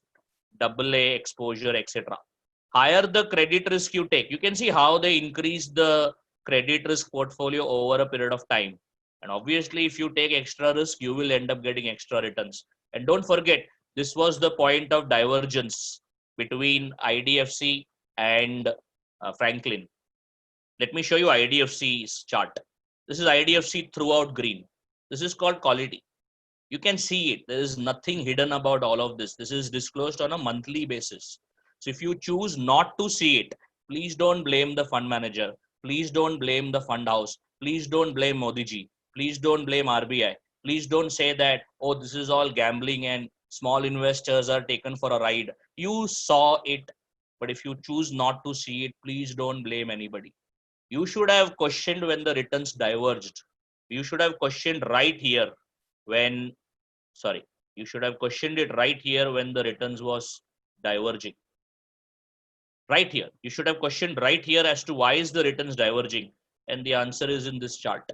double A exposure, etc. Higher the credit risk you take. You can see how they increase the credit risk portfolio over a period of time. And obviously, if you take extra risk, you will end up getting extra returns. And don't forget, This was the point of divergence between IDFC and Franklin. Let me show you IDFC's chart. This is IDFC throughout green. This is called quality. You can see it. There is nothing hidden about all of this. This is disclosed on a monthly basis. So if you choose not to see it, please don't blame the fund manager. Please don't blame the fund house. Please don't blame Modi ji. Please don't blame RBI. Please don't say that, oh, this is all gambling and small investors are taken for a ride. You saw it, but if you choose not to see it, please don't blame anybody. You should have questioned when the returns diverged. You should have questioned right here when, you should have questioned it right here when the returns was diverging. Right here, you should have questioned right here as to why is the returns diverging, and the answer is in this chart.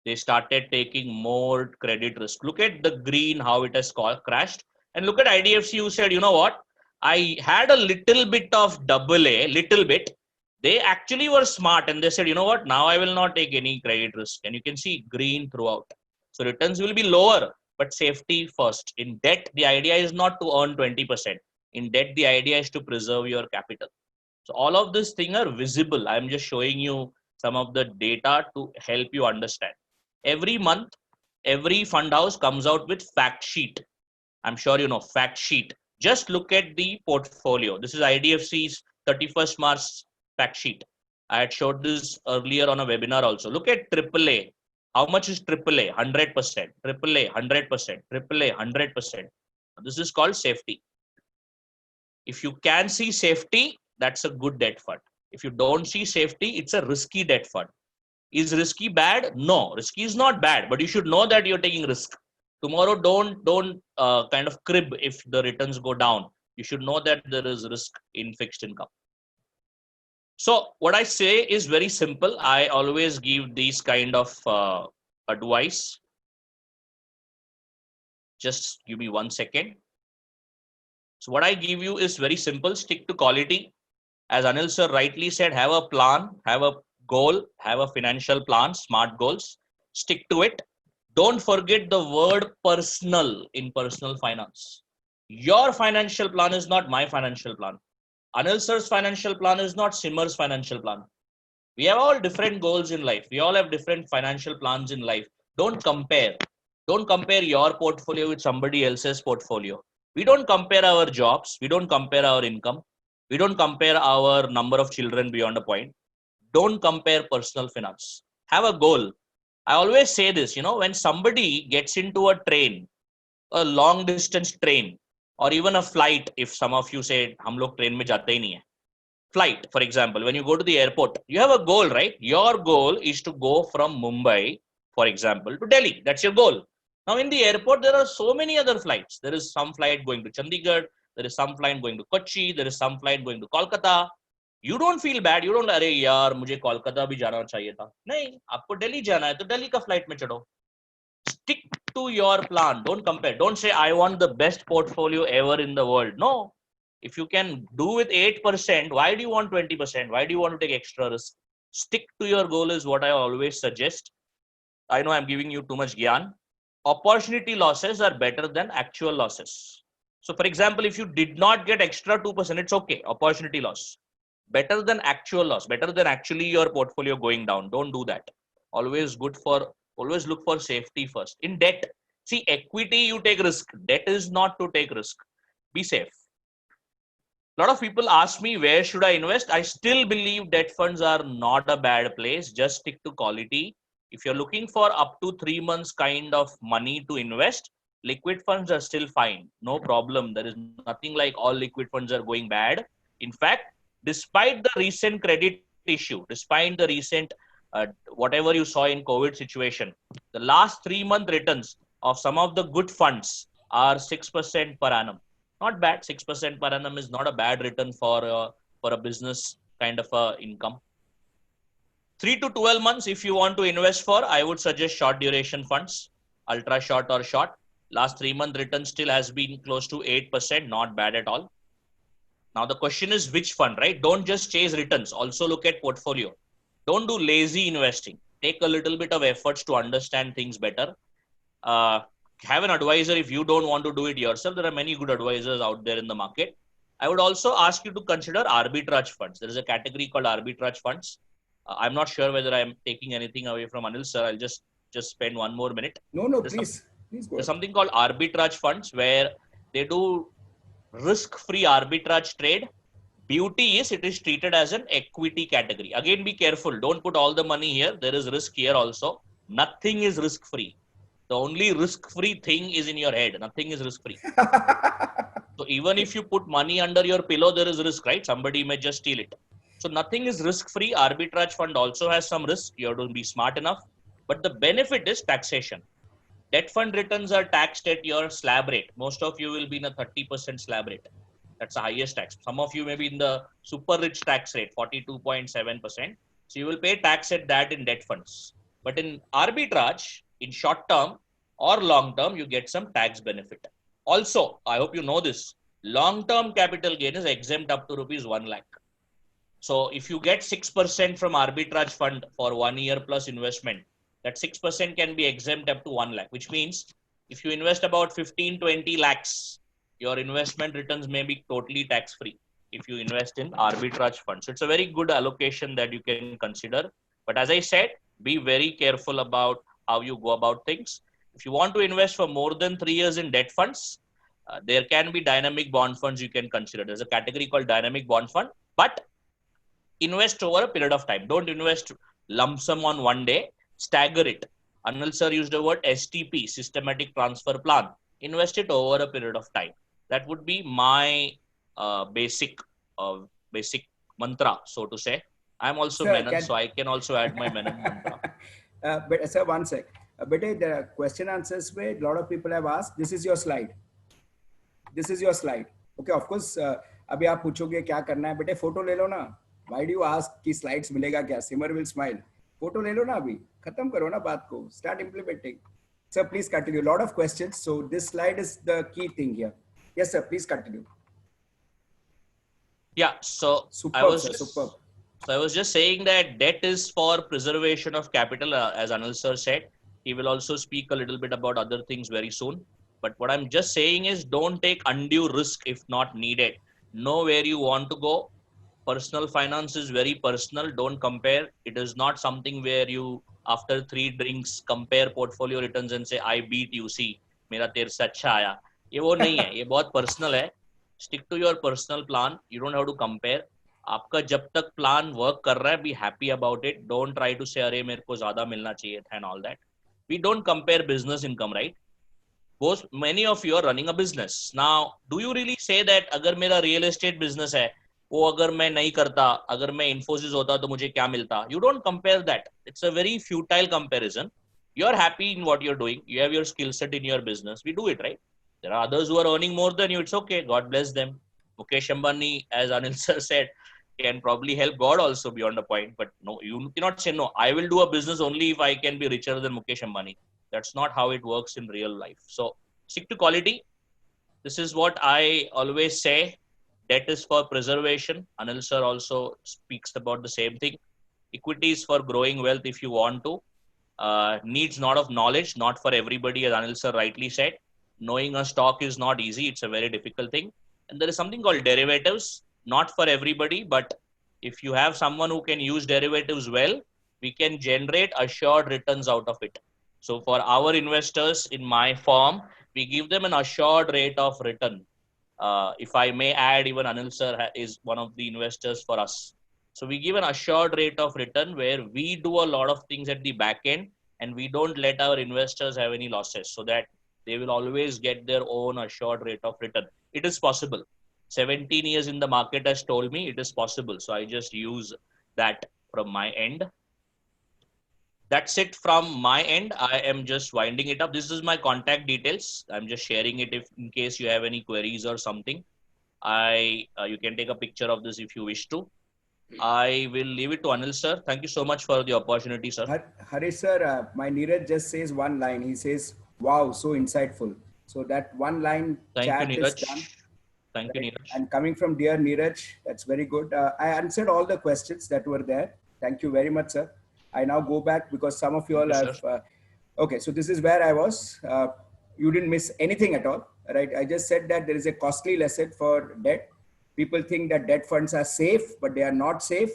They started taking more credit risk. Look at the green, how it has crashed, and look at IDFC who said, you know what, I had a little bit of double A, little bit. They actually were smart and they said, you know what, now I will not take any credit risk. And you can see green throughout. So returns will be lower, but safety first. In debt, the idea is not to earn 20%. In debt, the idea is to preserve your capital. So all of these things are visible. I'm just showing you some of the data to help you understand. Every month, every fund house comes out with fact sheet. I'm sure you know fact sheet. Just look at the portfolio. This is IDFC's 31st March fact sheet. I had showed this earlier on a webinar also. Look at AAA. How much is AAA? 100%. AAA 100%. AAA 100%. This is called safety. If you can see safety, that's a good debt fund. If you don't see safety, it's a risky debt fund. Is risky bad? No, risky is not bad, but you should know that you're taking risk. Tomorrow, don't kind of crib if the returns go down. You should know that there is risk in fixed income. So what I say is very simple. I always give these kind of advice. Just give me 1 second. So what I give you is very simple. Stick to quality. As Anil sir rightly said, have a plan, have a goal, have a financial plan, smart goals. Stick to it. Don't forget the word personal in personal finance. Your financial plan is not my financial plan. Anil sir's financial plan is not Simmer's financial plan. We have all different goals in life. We all have different financial plans in life. Don't compare. Don't compare your portfolio with somebody else's portfolio. We don't compare our jobs. We don't compare our income. We don't compare our number of children beyond a point. Don't compare personal finance. Have a goal. I always say this, you know, when somebody gets into a train, a long distance train, or even a flight, if some of you say, hum log train mein jate hi nahi hai. Flight, for example, when you go to the airport, you have a goal, right? Your goal is to go from Mumbai, for example, to Delhi. That's your goal. Now in the airport, there are so many other flights. There is some flight going to Chandigarh. There is some flight going to Kochi. There is some flight going to Kolkata. You don't feel bad. You don't, अरे यार मुझे कोलकाता भी जाना चाहिए था. नहीं, आपको दिल्ली जाना है तो दिल्ली का फ्लाइट में चढ़ो. Stick to your plan. Don't compare. Don't say I want the best portfolio ever in the world. No. If you can do with 8%, why do you want 20%? Why do you want to take extra risk? Stick to your goal is what I always suggest. I know I'm giving you too much gyan. Opportunity losses are better than actual losses. So for example, if you did not get extra 2%, it's okay. Opportunity loss. Better than actual loss. Better than actually your portfolio going down. Don't do that. Always look for safety first. In debt, see, equity, you take risk. Debt is not to take risk. Be safe. A lot of people ask me, where should I invest? I still believe debt funds are not a bad place. Just stick to quality. If you're looking for up to 3 months kind of money to invest, liquid funds are still fine. No problem. There is nothing like all liquid funds are going bad. In fact, despite the recent credit issue, despite the recent whatever you saw in COVID situation, the last 3-month returns of some of the good funds are 6% per annum. Not bad. 6% per annum is not a bad return for a business kind of income. 3 to 12 months, if you want to invest for, I would suggest short duration funds, ultra short or short. Last 3-month return still has been close to 8%, not bad at all. Now the question is which fund, right? Don't just chase returns. Also look at portfolio. Don't do lazy investing. Take a little bit of efforts to understand things better. have an advisor if you don't want to do it yourself. There are many good advisors out there in the market. I would also ask you to consider arbitrage funds. There is a category called arbitrage funds. I'm not sure whether I'm taking anything away from Anil sir. I'll just spend one more minute. No, There's please go. There's something called arbitrage funds where they do risk-free arbitrage trade. Beauty is it is treated as an equity category. Again, be careful. Don't put all the money here. There is risk here also. Nothing is risk-free. The only risk-free thing is in your head. Nothing is risk-free. So even if you put money under your pillow, there is risk, right? Somebody may just steal it. So nothing is risk-free. Arbitrage fund also has some risk. You have to be smart enough. But the benefit is taxation. Debt fund returns are taxed at your slab rate. Most of you will be in a 30% slab rate. That's the highest tax. Some of you may be in the super rich tax rate, 42.7%. So you will pay tax at that in debt funds. But in arbitrage, in short term or long term, you get some tax benefit. Also, I hope you know this, long-term capital gain is exempt up to rupees 1 lakh. So if you get 6% from arbitrage fund for 1 year plus investment, that 6% can be exempt up to 1 lakh, which means if you invest about 15-20 lakhs, your investment returns may be totally tax-free if you invest in arbitrage funds. So it's a very good allocation that you can consider. But as I said, be very careful about how you go about things. If you want to invest for more than 3 years in debt funds, there can be dynamic bond funds you can consider. There's a category called dynamic bond fund, but invest over a period of time. Don't invest lump sum on one day, stagger it. Anil sir used the word STP, systematic transfer plan. Invest it over a period of time. That would be my basic mantra, so to say. I'm also Sir, Menon, so I can also add my Menon mantra. But sir, one sec. The question answers where a lot of people have asked, this is your slide. This is your slide. Okay, of course, अभी आप पूछोगे क्या करना है बेटे photo ले लो ना. Why do you ask कि slides मिलेगा क्या? Simar will smile. फोटो ले लो ना अभी. खत्म करो ना बात को. Start implementing. Sir, please continue. A lot of questions. So this slide is the key thing here. Yes, sir. Please continue. Yeah. So superb. So I was just saying that debt is for preservation of capital, as Anil sir said. He will also speak a little bit about other things very soon. But what I'm just saying is don't take undue risk if not needed. Know where you want to go. Personal finance is very personal. Don't compare. It is not something where you, after 3 drinks, compare portfolio returns and say, I beat you, see, मेरा तेरे से अच्छा आया. ये वो नहीं है. ये बहुत personal है. Stick to your personal plan. You don't have to compare. आपका जब तक plan work कर रहा है, be happy about it. Don't try to say, अरे मेरे को ज़्यादा मिलना चाहिए था and all that. We don't compare business income, right? Many of you are running a business. Now, do you really say that अगर मेरा real estate business है, वो अगर मैं नहीं करता, अगर मैं Infosys होता तो मुझे क्या मिलता? You don't compare that. It's a very futile comparison. You're happy in what you're doing. You have your skill set in your business. We do it, right? There are others who are earning more than you. It's okay. God bless them. Mukesh Ambani, as Anil sir said, can probably help God also beyond a point. But no, you cannot say, no, I will do a business only if I can be richer than Mukesh Ambani. That's not how it works in real life. So stick to quality. This is what I always say. Debt is for preservation. Anil sir also speaks about the same thing. Equity is for growing wealth if you want to. Needs lot of knowledge, not for everybody, as Anil sir rightly said. Knowing a stock is not easy. It's a very difficult thing. And there is something called derivatives. Not for everybody, but if you have someone who can use derivatives well, we can generate assured returns out of it. So for our investors in my firm, we give them an assured rate of return. If I may add, even Anil sir is one of the investors for us. So we give an assured rate of return where we do a lot of things at the back end and we don't let our investors have any losses, so that they will always get their own assured rate of return. It is possible. 17 years in the market has told me it is possible. So I just use that from my end. That's it from my end. I am just winding it up. This is my contact details. I'm just sharing it in case you have any queries or something. You can take a picture of this if you wish to. I will leave it to Anil sir. Thank you so much for the opportunity, sir. Harish sir, my Neeraj just says one line. He says, wow, so insightful. So that one line chat is done. Thank you, Neeraj. And coming from dear Neeraj, that's very good. I answered all the questions that were there. Thank you very much, sir. I now go back because some of you all have... okay, so this is where I was. you didn't miss anything at all, right? I just said that there is a costly lesson for debt. People think that debt funds are safe, but they are not safe.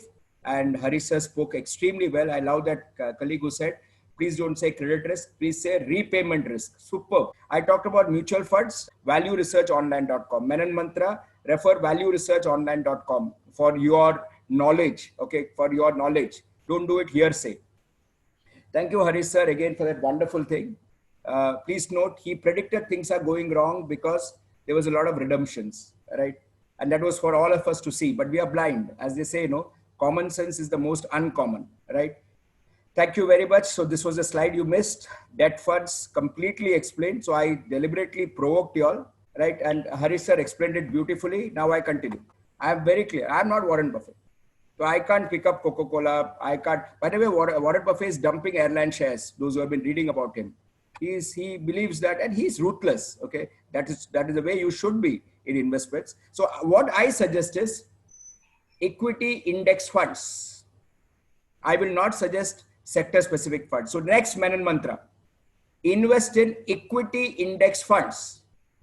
And Harish sir spoke extremely well. I love that colleague who said, please don't say credit risk, please say repayment risk. Superb. I talked about mutual funds, valueresearchonline.com. Menon Mantra, refer valueresearchonline.com for your knowledge. Okay, for your knowledge. Don't do it hearsay. Thank you, Harish sir, again for that wonderful thing. Please note, he predicted things are going wrong because there was a lot of redemptions, right? And that was for all of us to see, but we are blind. As they say, common sense is the most uncommon, right? Thank you very much. So this was a slide you missed. Debt funds completely explained. So I deliberately provoked you all, right? And Harish sir explained it beautifully. Now I continue. I am very clear. I am not Warren Buffett. So I can't pick up Coca-Cola. I can't. By the way, Warren Buffett is dumping airline shares. Those who have been reading about him, he believes that, and he's ruthless. Okay, that is the way you should be in investments. So what I suggest is equity index funds. I will not suggest sector-specific funds. So next Menon Mantra: invest in equity index funds.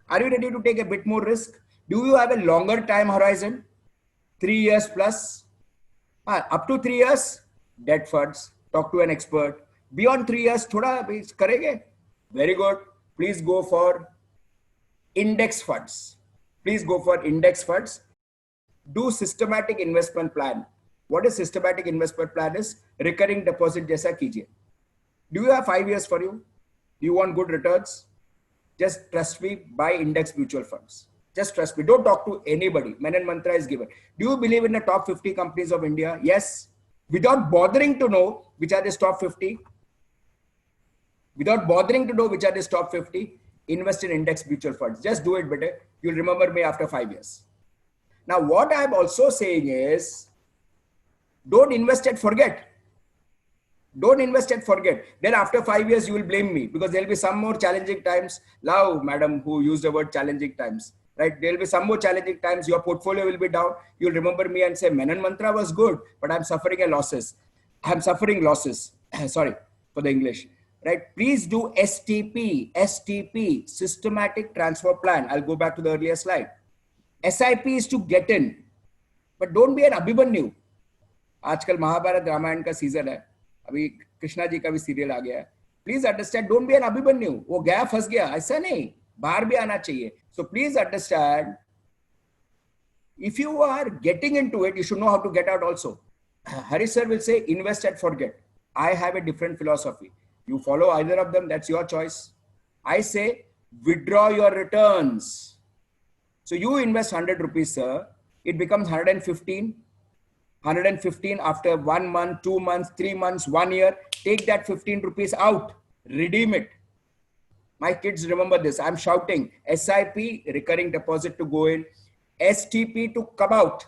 Are you ready to take a bit more risk? Do you have a longer time horizon? 3 years plus? Up to 3 years, debt funds. Talk to an expert. Beyond 3 years, thoda karenge. Very good. Please go for index funds. Please go for index funds. Do systematic investment plan. What is systematic investment plan is? Recurring deposit jaisa kijiye. Do you have 5 years for you? Do you want good returns? Just trust me, buy index mutual funds. Just trust me. Don't talk to anybody. Menon Mantra is given. Do you believe in the top 50 companies of India? Yes. Without bothering to know which are the top 50. Without bothering to know which are the top 50, invest in index mutual funds. Just do it better. You'll remember me after 5 years. Now, what I'm also saying is, don't invest and forget. Don't invest and forget. Then after 5 years, you will blame me because there'll be some more challenging times. Love, madam, who used the word challenging times. Right? There'll be some more challenging times. Your portfolio will be down. You'll remember me and say, Menon Mantra was good, but I'm suffering losses. I'm suffering losses. Sorry for the English. Right? Please do STP, systematic transfer plan. I'll go back to the earlier slide. SIP is to get in, but don't be an Abhimanyu. आजकल महाभारत रामायण का season है, अभी कृष्णा जी का भी serial आ गया है. Please understand, don't be an Abhimanyu. वो गया फंस गया, ऐसा नहीं, बाहर भी आना चाहिए. So please understand, if you are getting into it, you should know how to get out also. Harish sir will say invest and forget. I have a different philosophy. You follow either of them, that's your choice. I say withdraw your returns. So you invest 100 rupees, sir. It becomes 115. 115 after 1 month, 2 months, 3 months, 1 year. Take that 15 rupees out. Redeem it. My kids remember this. I'm shouting SIP, recurring deposit to go in, STP to come out.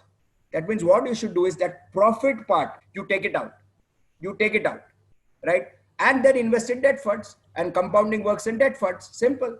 That means what you should do is that profit part, you take it out. You take it out, right? And then invest in debt funds, and compounding works in debt funds. Simple.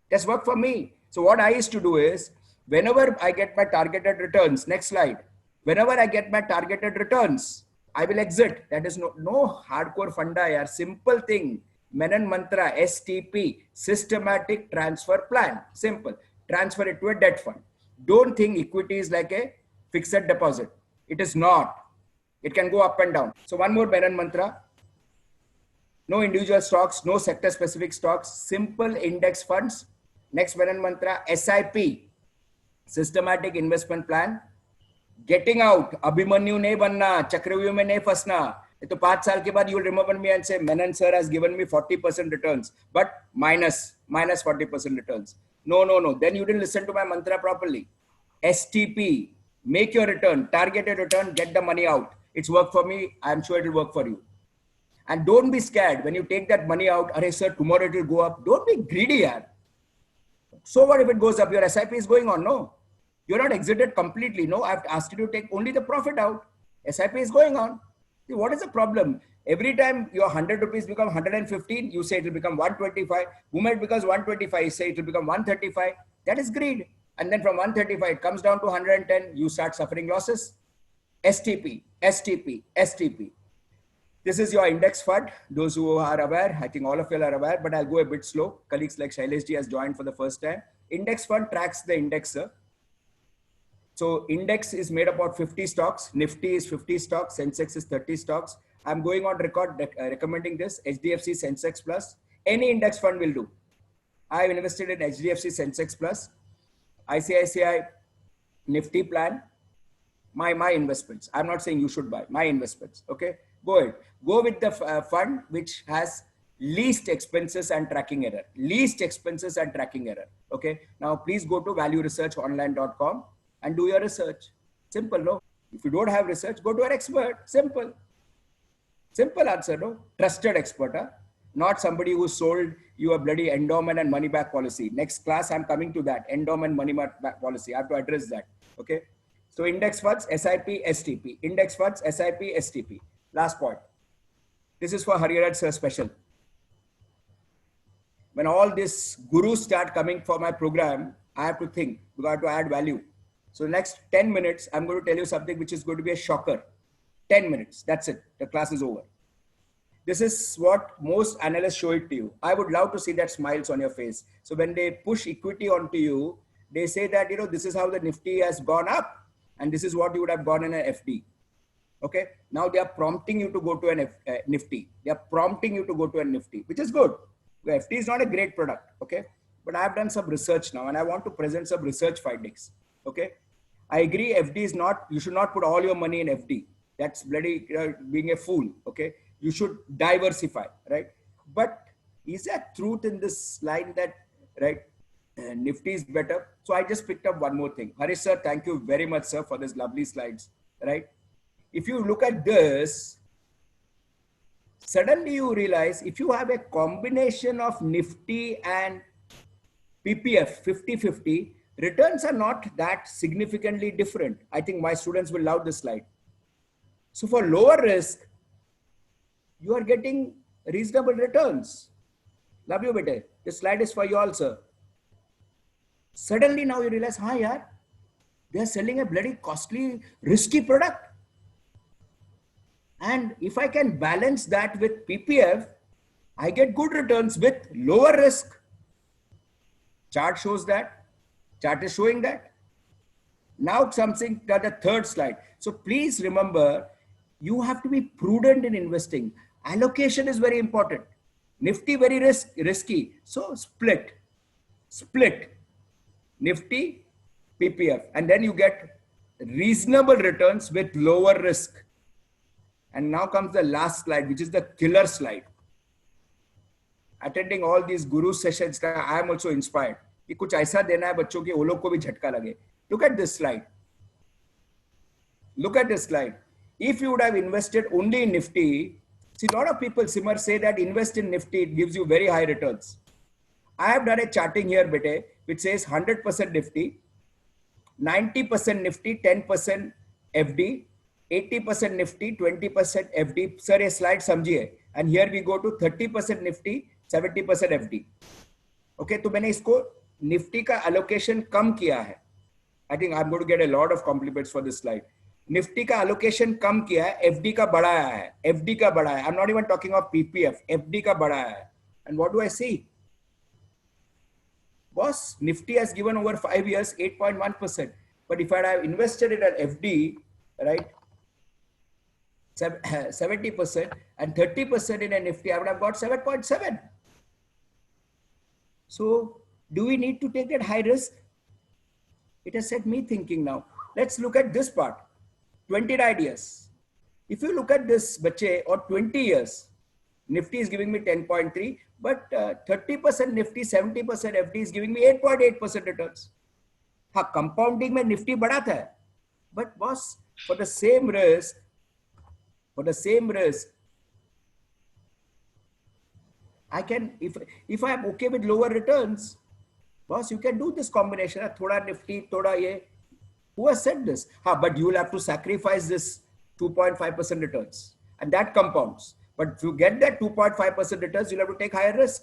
That's work for me. So what I used to do is, whenever I get my targeted returns, next slide, whenever I get my targeted returns, I will exit. That is no hardcore funda, yaar. Simple thing. Menon Mantra, STP, systematic transfer plan. Simple. Transfer it to a debt fund. Don't think equity is like a fixed deposit. It is not. It can go up and down. So one more Menon Mantra. No individual stocks, no sector specific stocks, simple index funds. Next Menon Mantra, SIP, systematic investment plan. Getting out, Abhimanyu nahi banna, Chakravyuh mein nahi fasna. तो 5 साल के बाद you will remember me and say, Menon sir has given me 40% returns, but minus 40% returns. No. Then you didn't listen to my mantra properly. STP, make your return, targeted return, get the money out. It's worked for me. I'm sure it will work for you. And don't be scared when you take that money out. Arey sir, tomorrow it will go up. Don't be greedy, yaar. So what if it goes up? Your SIP is going on. No, you're not exited completely. No, I've asked you to take only the profit out. SIP is going on. See, what is the problem? Every time your 100 rupees become 115, you say it will become 125. Moment it becomes 125, you say it will become 135. That is greed. And then from 135, it comes down to 110. You start suffering losses. STP. This is your index fund. Those who are aware, I think all of you are aware, but I'll go a bit slow. Colleagues like Shailesh ji has joined for the first time. Index fund tracks the indexer. So index is made up of 50 stocks. Nifty is 50 stocks. Sensex is 30 stocks. I'm going on record recommending this HDFC Sensex Plus. Any index fund will do. I've invested in HDFC Sensex Plus, ICICI Nifty plan. My investments. I'm not saying you should buy my investments. Okay, go ahead. Go with the fund which has least expenses and tracking error. Least expenses and tracking error. Okay. Now please go to valueresearchonline.com and do your research. Simple, no? If you don't have research, go to an expert. Simple. Simple answer, no? Trusted expert, huh? Not somebody who sold you a bloody endowment and money back policy. Next class, I'm coming to that. Endowment money back policy. I have to address that. Okay. So index funds, SIP, STP. Index funds, SIP, STP. Last point. This is for Hariharan sir special. When all these gurus start coming for my program, I have to think. We have to add value. So next 10 minutes, I'm going to tell you something which is going to be a shocker. 10 minutes. That's it. The class is over. This is what most analysts show it to you. I would love to see that smiles on your face. So when they push equity onto you, they say that, this is how the Nifty has gone up and this is what you would have gone in an FD. Okay. Now they are prompting you to go to an Nifty. They are prompting you to go to a Nifty, which is good. The FD is not a great product. Okay. But I have done some research now and I want to present some research findings. Okay. I agree. FD is not, you should not put all your money in FD. That's bloody being a fool. Okay. You should diversify, right? But is there truth in this line that, right, Nifty is better? So I just picked up one more thing. Harish sir, thank you very much, sir, for these lovely slides, right? If you look at this, suddenly you realize if you have a combination of Nifty and PPF 50-50, returns are not that significantly different. I think my students will love this slide. So for lower risk, you are getting reasonable returns. Love you, bete. This slide is for you also. Suddenly now you realize, yaar, they are selling a bloody costly, risky product. And if I can balance that with PPF, I get good returns with lower risk. Chart shows that. Chart is showing that. Now something to the third slide. So please remember, you have to be prudent in investing. Allocation is very important. Nifty very risky. So split. Nifty, PPF. And then you get reasonable returns with lower risk. And now comes the last slide, which is the killer slide. Attending all these guru sessions, I am also inspired. कि कुछ ऐसा देना है बच्चों के वो लोग को भी झटका लगे. Look at this slide. Look at this slide. If you would have invested only in Nifty, see, a lot of people, Simar, say that invest in Nifty, it gives you very high returns. I have done a charting here, bete, which says 100% Nifty, 90% Nifty, 10% FD, 80% Nifty, 20% FD. Sir, a slide samjhiye. And here we go to 30% Nifty, 70% FD. Okay, तो मैंने इसको Nifty का allocation कम किया है. I think I'm going to get a lot of compliments for this slide. Nifty का allocation कम किया है, FD का बढ़ाया है, FD का बढ़ाया है. I'm not even talking of PPF, FD का बढ़ाया है. And what do I see? Boss, Nifty has given over 5 years 8.1%. But if I have invested in an FD, right, 70% and 30% in a Nifty, I would have got 7.7. So do we need to take that high risk? It has set me thinking now. Let's look at this part. 29 years. If you look at this, bache, or 20 years, Nifty is giving me 10.3, but 30% Nifty, 70% FD is giving me 8.8% returns. हाँ, compounding में Nifty बढ़ाता है. But boss, for the same risk, I can, if I am okay with lower returns, boss, you can do this combination. Thoda Nifty, thoda ye. Who has said this? But you will have to sacrifice this 2.5% returns. And that compounds. But if you get that 2.5% returns, you'll have to take higher risk.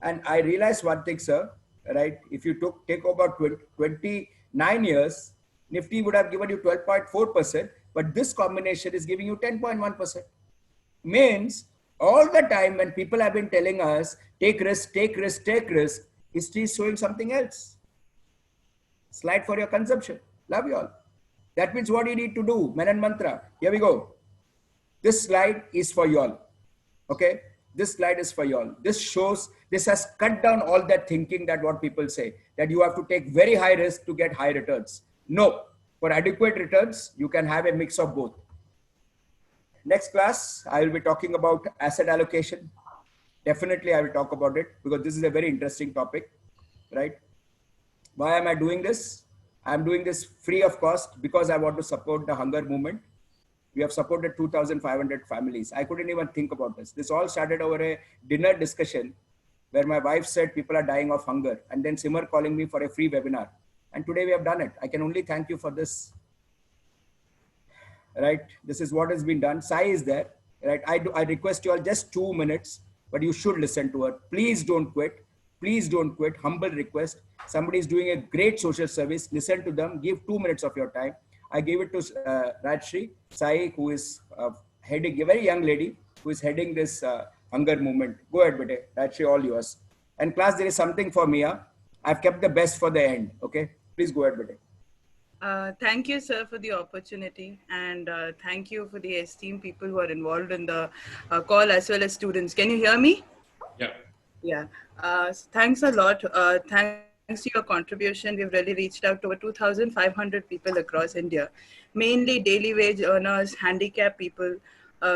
And I realized one thing, sir, right? If you take about 29 years, Nifty would have given you 12.4%, but this combination is giving you 10.1%. Means all the time when people have been telling us, take risk, take risk, take risk, history is showing something else. Slide for your consumption. Love you all. That means what you need to do. Menon Mantra. Here we go. This slide is for you all. Okay. This slide is for you all. This shows, this has cut down all that thinking that what people say, that you have to take very high risk to get high returns. No. For adequate returns, you can have a mix of both. Next class, I will be talking about asset allocation. Definitely, I will talk about it because this is a very interesting topic, right? Why am I doing this? I'm doing this free of cost because I want to support the hunger movement. We have supported 2,500 families. I couldn't even think about this. This all started over a dinner discussion where my wife said people are dying of hunger, and then Simar calling me for a free webinar. And today we have done it. I can only thank you for this. Right? This is what has been done. Sai is there. Right? I request you all just 2 minutes, but you should listen to her. Please don't quit. Please don't quit. Humble request. Somebody is doing a great social service. Listen to them. Give 2 minutes of your time. I gave it to Rajshri Sai, who is heading, a very young lady who is heading this hunger movement. Go ahead, Bete. Rajshri, all yours. And class, there is something for Mia. I've kept the best for the end. Okay. Please go ahead, Bete. Thank you, sir, for the opportunity, and thank you for the esteemed people who are involved in the call, as well as students. Can you hear me? Yeah. Yeah. Thanks a lot. Thanks to your contribution, we've really reached out to over 2,500 people across India, mainly daily wage earners, handicapped people,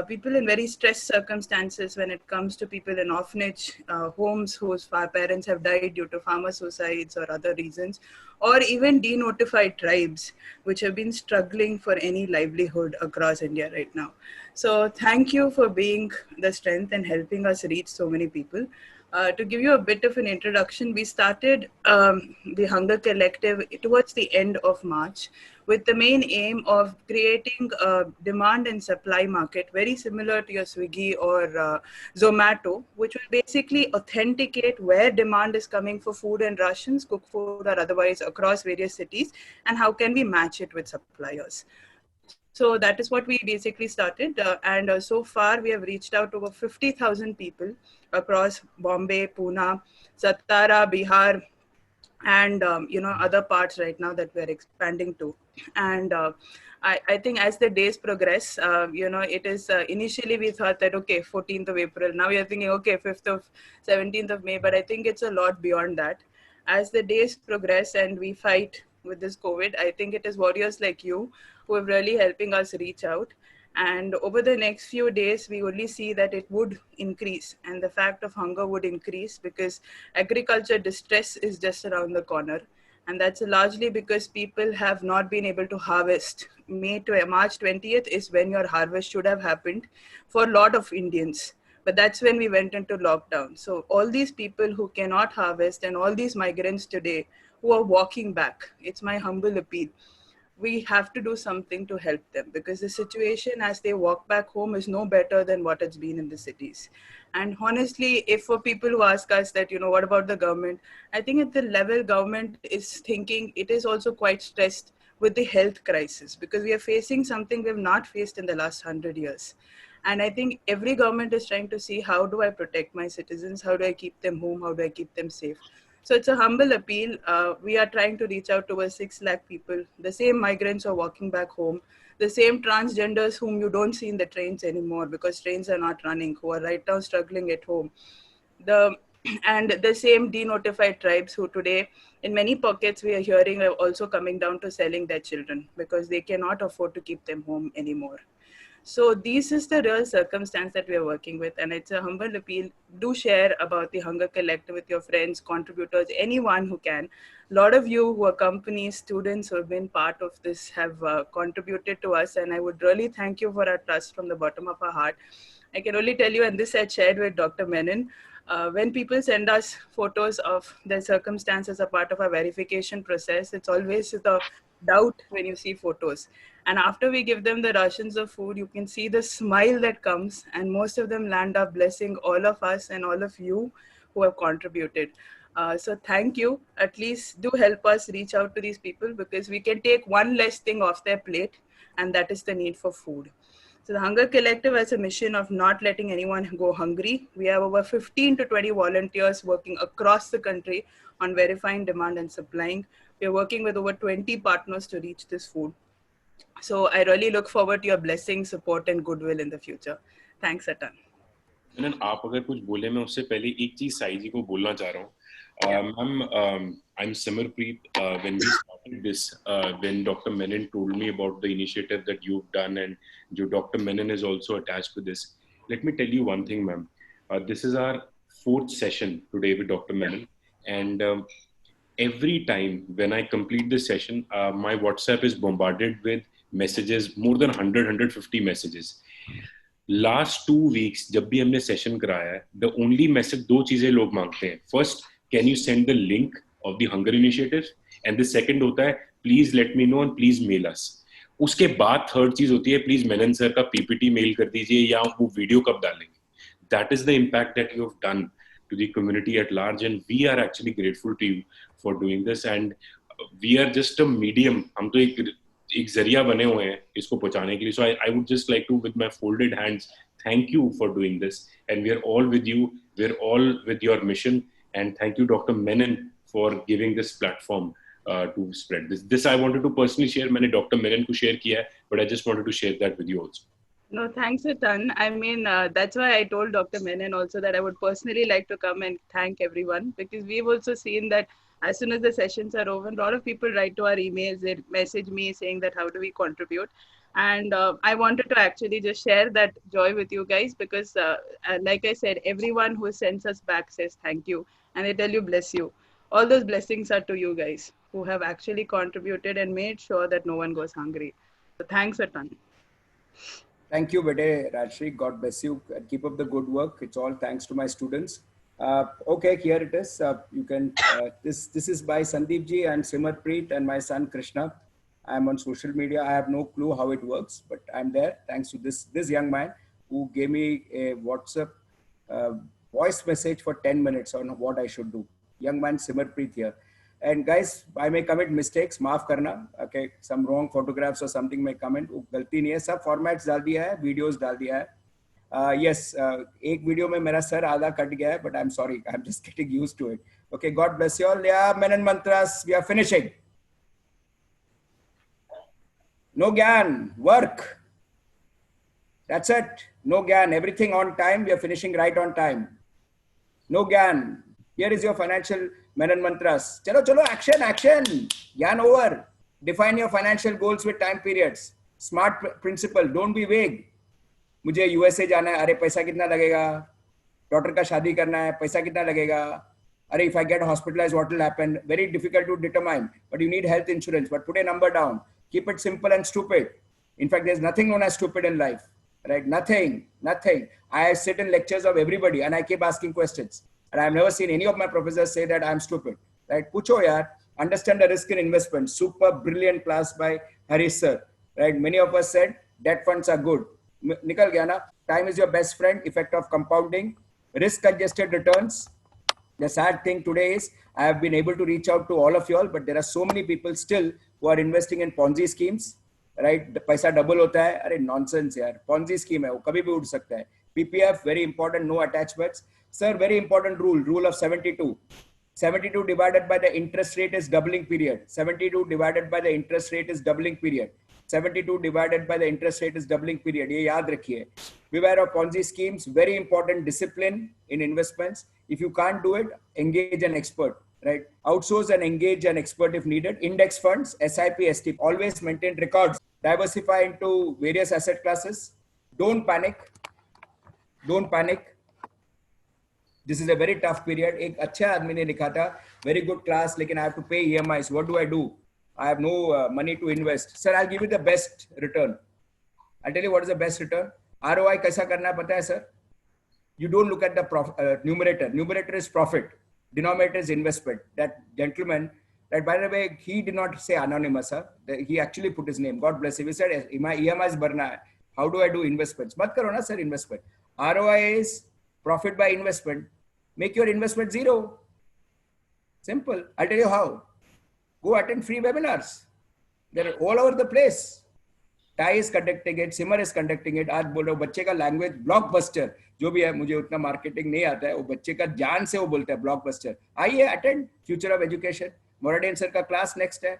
people in very stressed circumstances when it comes to people in orphanage homes whose parents have died due to farmer suicides or other reasons, or even denotified tribes which have been struggling for any livelihood across India right now. So thank you for being the strength and helping us reach so many people. To give you a bit of an introduction, we started the Hunger Collective towards the end of March with the main aim of creating a demand and supply market very similar to your Swiggy or Zomato, which will basically authenticate where demand is coming for food and rations, cooked food or otherwise across various cities, and how can we match it with suppliers. So that is what we basically started. And so far, we have reached out to over 50,000 people across Bombay, Pune, Satara, Bihar, and other parts right now that we're expanding to. And I think as the days progress, it is initially we thought that, okay, 14th of April. Now we are thinking, okay, 5th of 17th of May. But I think it's a lot beyond that. As the days progress and we fight with this COVID, I think it is warriors like you who are really helping us reach out. And over the next few days, we only see that it would increase and the fact of hunger would increase because agriculture distress is just around the corner. And that's largely because people have not been able to harvest. May to March 20th is when your harvest should have happened for a lot of Indians. But that's when we went into lockdown. So all these people who cannot harvest and all these migrants today who are walking back, it's my humble appeal. We have to do something to help them because the situation as they walk back home is no better than what it's been in the cities. And honestly, if for people who ask us that, what about the government? I think at the level government is thinking, it is also quite stressed with the health crisis because we are facing something we've not faced in the last 100 years. And I think every government is trying to see, how do I protect my citizens? How do I keep them home? How do I keep them safe? So it's a humble appeal. We are trying to reach out to over 6 lakh people. The same migrants are walking back home. The same transgenders whom you don't see in the trains anymore because trains are not running, who are right now struggling at home. And the same denotified tribes who today, in many pockets, we are hearing are also coming down to selling their children because they cannot afford to keep them home anymore. So this is the real circumstance that we are working with. And it's a humble appeal. Do share about the Hunger Collective with your friends, contributors, anyone who can. A lot of you who are companies, students who have been part of this have contributed to us. And I would really thank you for our trust from the bottom of our heart. I can only tell you, and this I shared with Dr. Menon, when people send us photos of their circumstances as a part of our verification process, it's always the doubt when you see photos. And after we give them the rations of food, you can see the smile that comes, and most of them land up blessing all of us and all of you who have contributed. So thank you. At least do help us reach out to these people because we can take one less thing off their plate, and that is the need for food. So the Hunger Collective has a mission of not letting anyone go hungry. We have over 15 to 20 volunteers working across the country on verifying demand and supplying. We are working with over 20 partners to reach this food. So I really look forward to your blessing, support, and goodwill in the future. Thanks a ton. मैनन आप अगर कुछ बोले मैं उससे पहले एक चीज साई जी को बोलना चाह रहा हूँ ma'am I'm Simarpreet. When we started this, when Dr. Menon told me about the initiative that you've done and Dr. Menon is also attached to this, let me tell you one thing, ma'am. This is our fourth session today with Dr. Menon, and every time when I complete this session, my WhatsApp is bombarded with messages, more than 100, 150 messages. Last 2 weeks, जब भी हमने session कराया है, the only message, दो चीजें लोग मांगते हैं. First, can you send the link of the hunger initiative? And the second होता है, please let me know and please mail us. उसके बाद third चीज होती है, please मेनन सर का PPT mail कर दीजिए या वो वीडियो कब डालेंगे. That is the impact that you have done to the community at large, and we are actually grateful to you for doing this. And we are just a medium. हम तो एक जरिया बने हुए हैं इसको पहुंचाने के लिए. So I would just like to, with my folded hands, thank you for doing this. And we are all with you. We're all with your mission. And thank you, Dr. Menon, for giving this platform to spread this. This I wanted to personally share. मैंने Dr. Menon को share किया है, but I just wanted to share that with you also. No, thanks a ton. I mean, that's why I told Dr. Menon also that I would personally like to come and thank everyone, because we've also seen that as soon as the sessions are over, a lot of people write to our emails, they message me saying that how do we contribute. And I wanted to actually just share that joy with you guys, because like I said, everyone who sends us back says thank you. And they tell you, bless you. All those blessings are to you guys who have actually contributed and made sure that no one goes hungry. So thanks a ton. Thank you, Bede Rajshri. God bless you. Keep up the good work. It's all thanks to my students. Okay, here it is. You can. This is by Sandeep ji and Simarpreet and my son Krishna. I'm on social media. I have no clue how it works, but I'm there thanks to this young man who gave me a WhatsApp voice message for 10 minutes on what I should do. Young man Simarpreet here. And guys, I may commit mistakes, माफ करना. Okay, some wrong photographs or something may come in. गलती नहीं है, सब formats डाल दिया है, videos डाल दिया है. Yes, एक video में मेरा सर आधा कट गया है, but I'm sorry, I'm just getting used to it. Okay, God bless you all. Yeah, Menon Mantras, we are finishing. No Gyan, work. That's it. No Gyan, everything on time. We are finishing right on time. No Gyan. Here is your financial Menon Mantras. Chalo, chalo, action, action. Gyan over. Define your financial goals with time periods. Smart principle. Don't be vague. मुझे USA जाना है. अरे पैसा कितना लगेगा? Daughter का शादी करना है. पैसा कितना लगेगा? अरे if I get hospitalized, what will happen? Very difficult to determine. But you need health insurance. But put a number down. Keep it simple and stupid. In fact, there's nothing known as stupid in life. Right? Nothing. I sit in lectures of everybody and I keep asking questions. And I've never seen any of my professors say that I'm stupid. Right? Pucho yaar, understand the risk in investment. Super brilliant class by Harish sir. Right? Many of us said debt funds are good. Nikal gaya na? Time is your best friend. Effect of compounding. Risk adjusted returns. The sad thing today is I have been able to reach out to all of you all, but there are so many people still who are investing in Ponzi schemes. Right? पैसा double होता है. अरे nonsense यार. Ponzi scheme है. वो कभी भी उड़ सकता है. PPF, very important, no attachments. Sir, very important rule of 72. 72 divided by the interest rate is doubling period. 72 divided by the interest rate is doubling period. 72 divided by the interest rate is doubling period. ये याद रखिए. Beware of Ponzi schemes. Very important discipline in investments. If you can't do it, engage an expert. Right? Outsource and engage an expert if needed. Index funds, SIP, STP. Always maintain records. Diversify into various asset classes. Don't panic. Don't panic. This is a very tough period. एक अच्छा आदमी ने लिखा था, very good class, लेकिन I have to pay EMIs. What do I do? I have no money to invest. Sir, I'll give you the best return. I'll tell you what is the best return. ROI कैसा करना है पता है sir? You don't look at the numerator. Numerator is profit. Denominator is investment. That gentleman, that by the way, he did not say anonymous. Huh? He actually put his name. God bless him. He said, my EMIs भरना है. How do I do investments? मत करो ना sir investment. ROI is profit by investment. Make your investment zero. Simple. I'll tell you how. Go attend free webinars. They're all over the place. Ty is conducting it, Simar is conducting it. आज बोल रहा हूँ बच्चे का language blockbuster जो भी है, मुझे उतना मार्केटिंग नहीं आता है, वो बच्चे का जान से वो बोलता है ब्लॉकबस्टर. आइए अटेंड फ्यूचर ऑफ एजुकेशन, मोराडेन सर का क्लास नेक्स्ट है.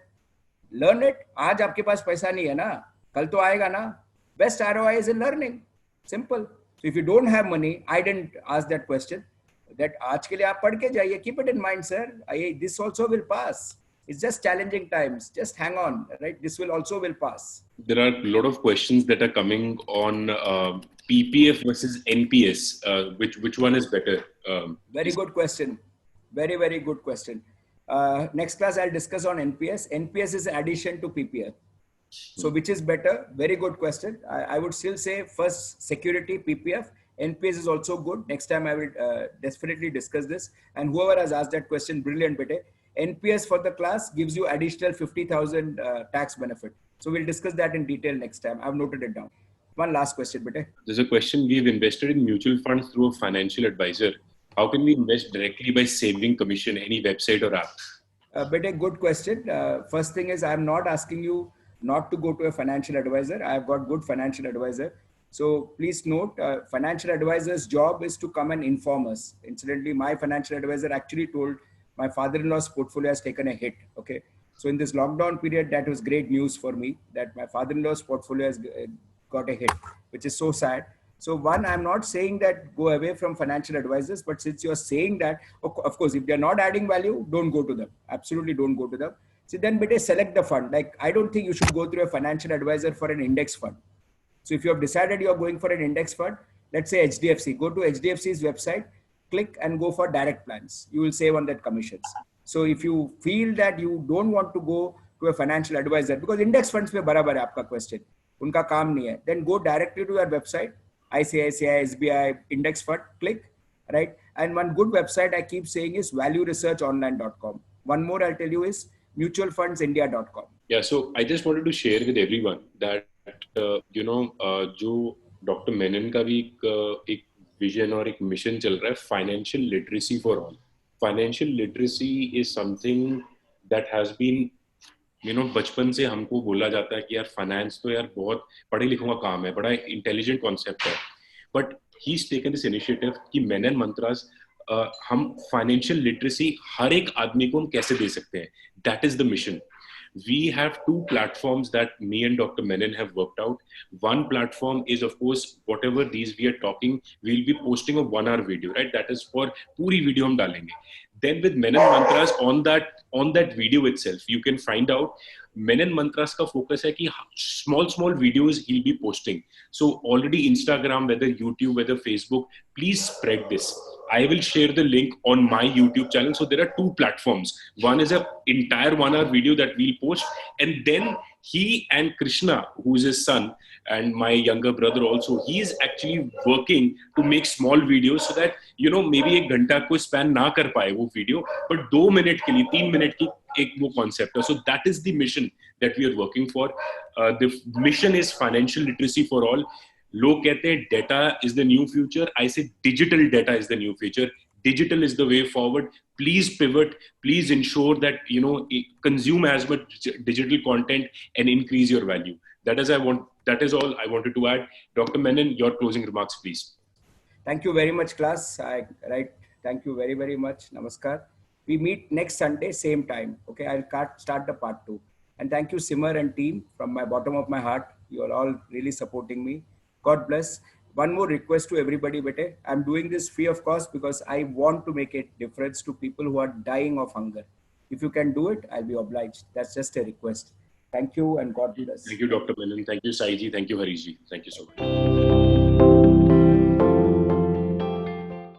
Learn it. आज आपके पास पैसा नहीं है ना, कल तो आएगा ना. Best ROI is in learning. Simple. So if you don't have money, I didn't ask that question. That आज के लिए आप पढ़ के जाइए. Keep it in mind, sir. This also will pass. It's just challenging times. Just hang on, right? This will also will pass. There are a lot of questions that are coming on PPF versus NPS. Which one is better? Very good question. Very, very good question. Next class, I'll discuss on NPS. NPS is addition to PPF. So which is better? Very good question. I would still say first security, PPF. NPS is also good. Next time I will definitely discuss this. And whoever has asked that question, brilliant, bete. NPS for the class gives you additional 50,000 tax benefit. So we'll discuss that in detail next time. I've noted it down. One last question, bete. There's a question. We've invested in mutual funds through a financial advisor. How can we invest directly by saving commission? Any website or app? Bete, good question. First thing is, I'm not asking you not to go to a financial advisor. I've got good financial advisor. So please note, financial advisor's job is to come and inform us. Incidentally, my financial advisor actually told my father-in-law's portfolio has taken a hit. Okay. So in this lockdown period, that was great news for me that my father-in-law's portfolio has got a hit, which is so sad. So one, I'm not saying that go away from financial advisors, but since you're saying that, of course, if they're not adding value, don't go to them. Absolutely don't go to them. So then better select the fund. Like, I don't think you should go through a financial advisor for an index fund. So if you have decided you're going for an index fund, let's say HDFC, go to HDFC's website, click and go for direct plans. You will save on that commissions. So if you feel that you don't want to go to a financial advisor, because index funds पे बराबर है आपका question, उनका काम नहीं है, then go directly to your website, ICICI, SBI, index fund, click, right? And one good website I keep saying is valueresearchonline.com. One more I'll tell you is mutualfundsindia.com. Yeah, so I just wanted to share with everyone that जो doctor Menon का भी एक vision और एक mission चल रहा है, financial literacy for all. Financial literacy is something that has been बचपन से हमको बोला जाता है कि यार फाइनेंस तो यार बहुत पढ़े लिखों का काम है, बड़ा इंटेलिजेंट कॉन्सेप्ट है. But he is taken this initiative कि मेनन मंत्रास हम फाइनेंशियल लिटरेसी हर एक आदमी को हम कैसे दे सकते हैं. That is the mission. We have two platforms that me and Dr. Menon have worked out. One platform is, of course, whatever these we are talking, we'll be posting a 1 hour video, right? That is for puri video hum dalenge. Then with Menon Mantras on that video itself, you can find out Menon Mantras ka focus hai ki small videos he'll be posting. So already Instagram, whether YouTube, whether Facebook, please spread this. I will share the link on my YouTube channel. So there are two platforms. One is an entire 1 hour video that we'll post. And then he and Krishna, who is his son, and my younger brother also, he is actually working to make small videos so that, maybe एक घंटा को span ना कर पाए वो video, but 2 minute के लिए, 3 minute की एक वो concept है. So that is the mission that we are working for. The mission is financial literacy for all. लोग कहते हैं data is the new future. I say digital data is the new future. Digital is the way forward. Please pivot. Please ensure that consume as much digital content and increase your value. That is all I wanted to add. Dr. Menon, your closing remarks, please. Thank you very much, class. Thank you very, very much. Namaskar. We meet next Sunday, same time. Okay, I'll start the part 2. And thank you, Simar and team, from my bottom of my heart. You are all really supporting me. God bless. One more request to everybody, bete. I'm doing this free of cost because I want to make a difference to people who are dying of hunger. If you can do it, I'll be obliged. That's just a request. Thank you and God bless. Thank you, Dr. Menon. Thank you, Saiji. Thank you, Harishji. Thank you so much.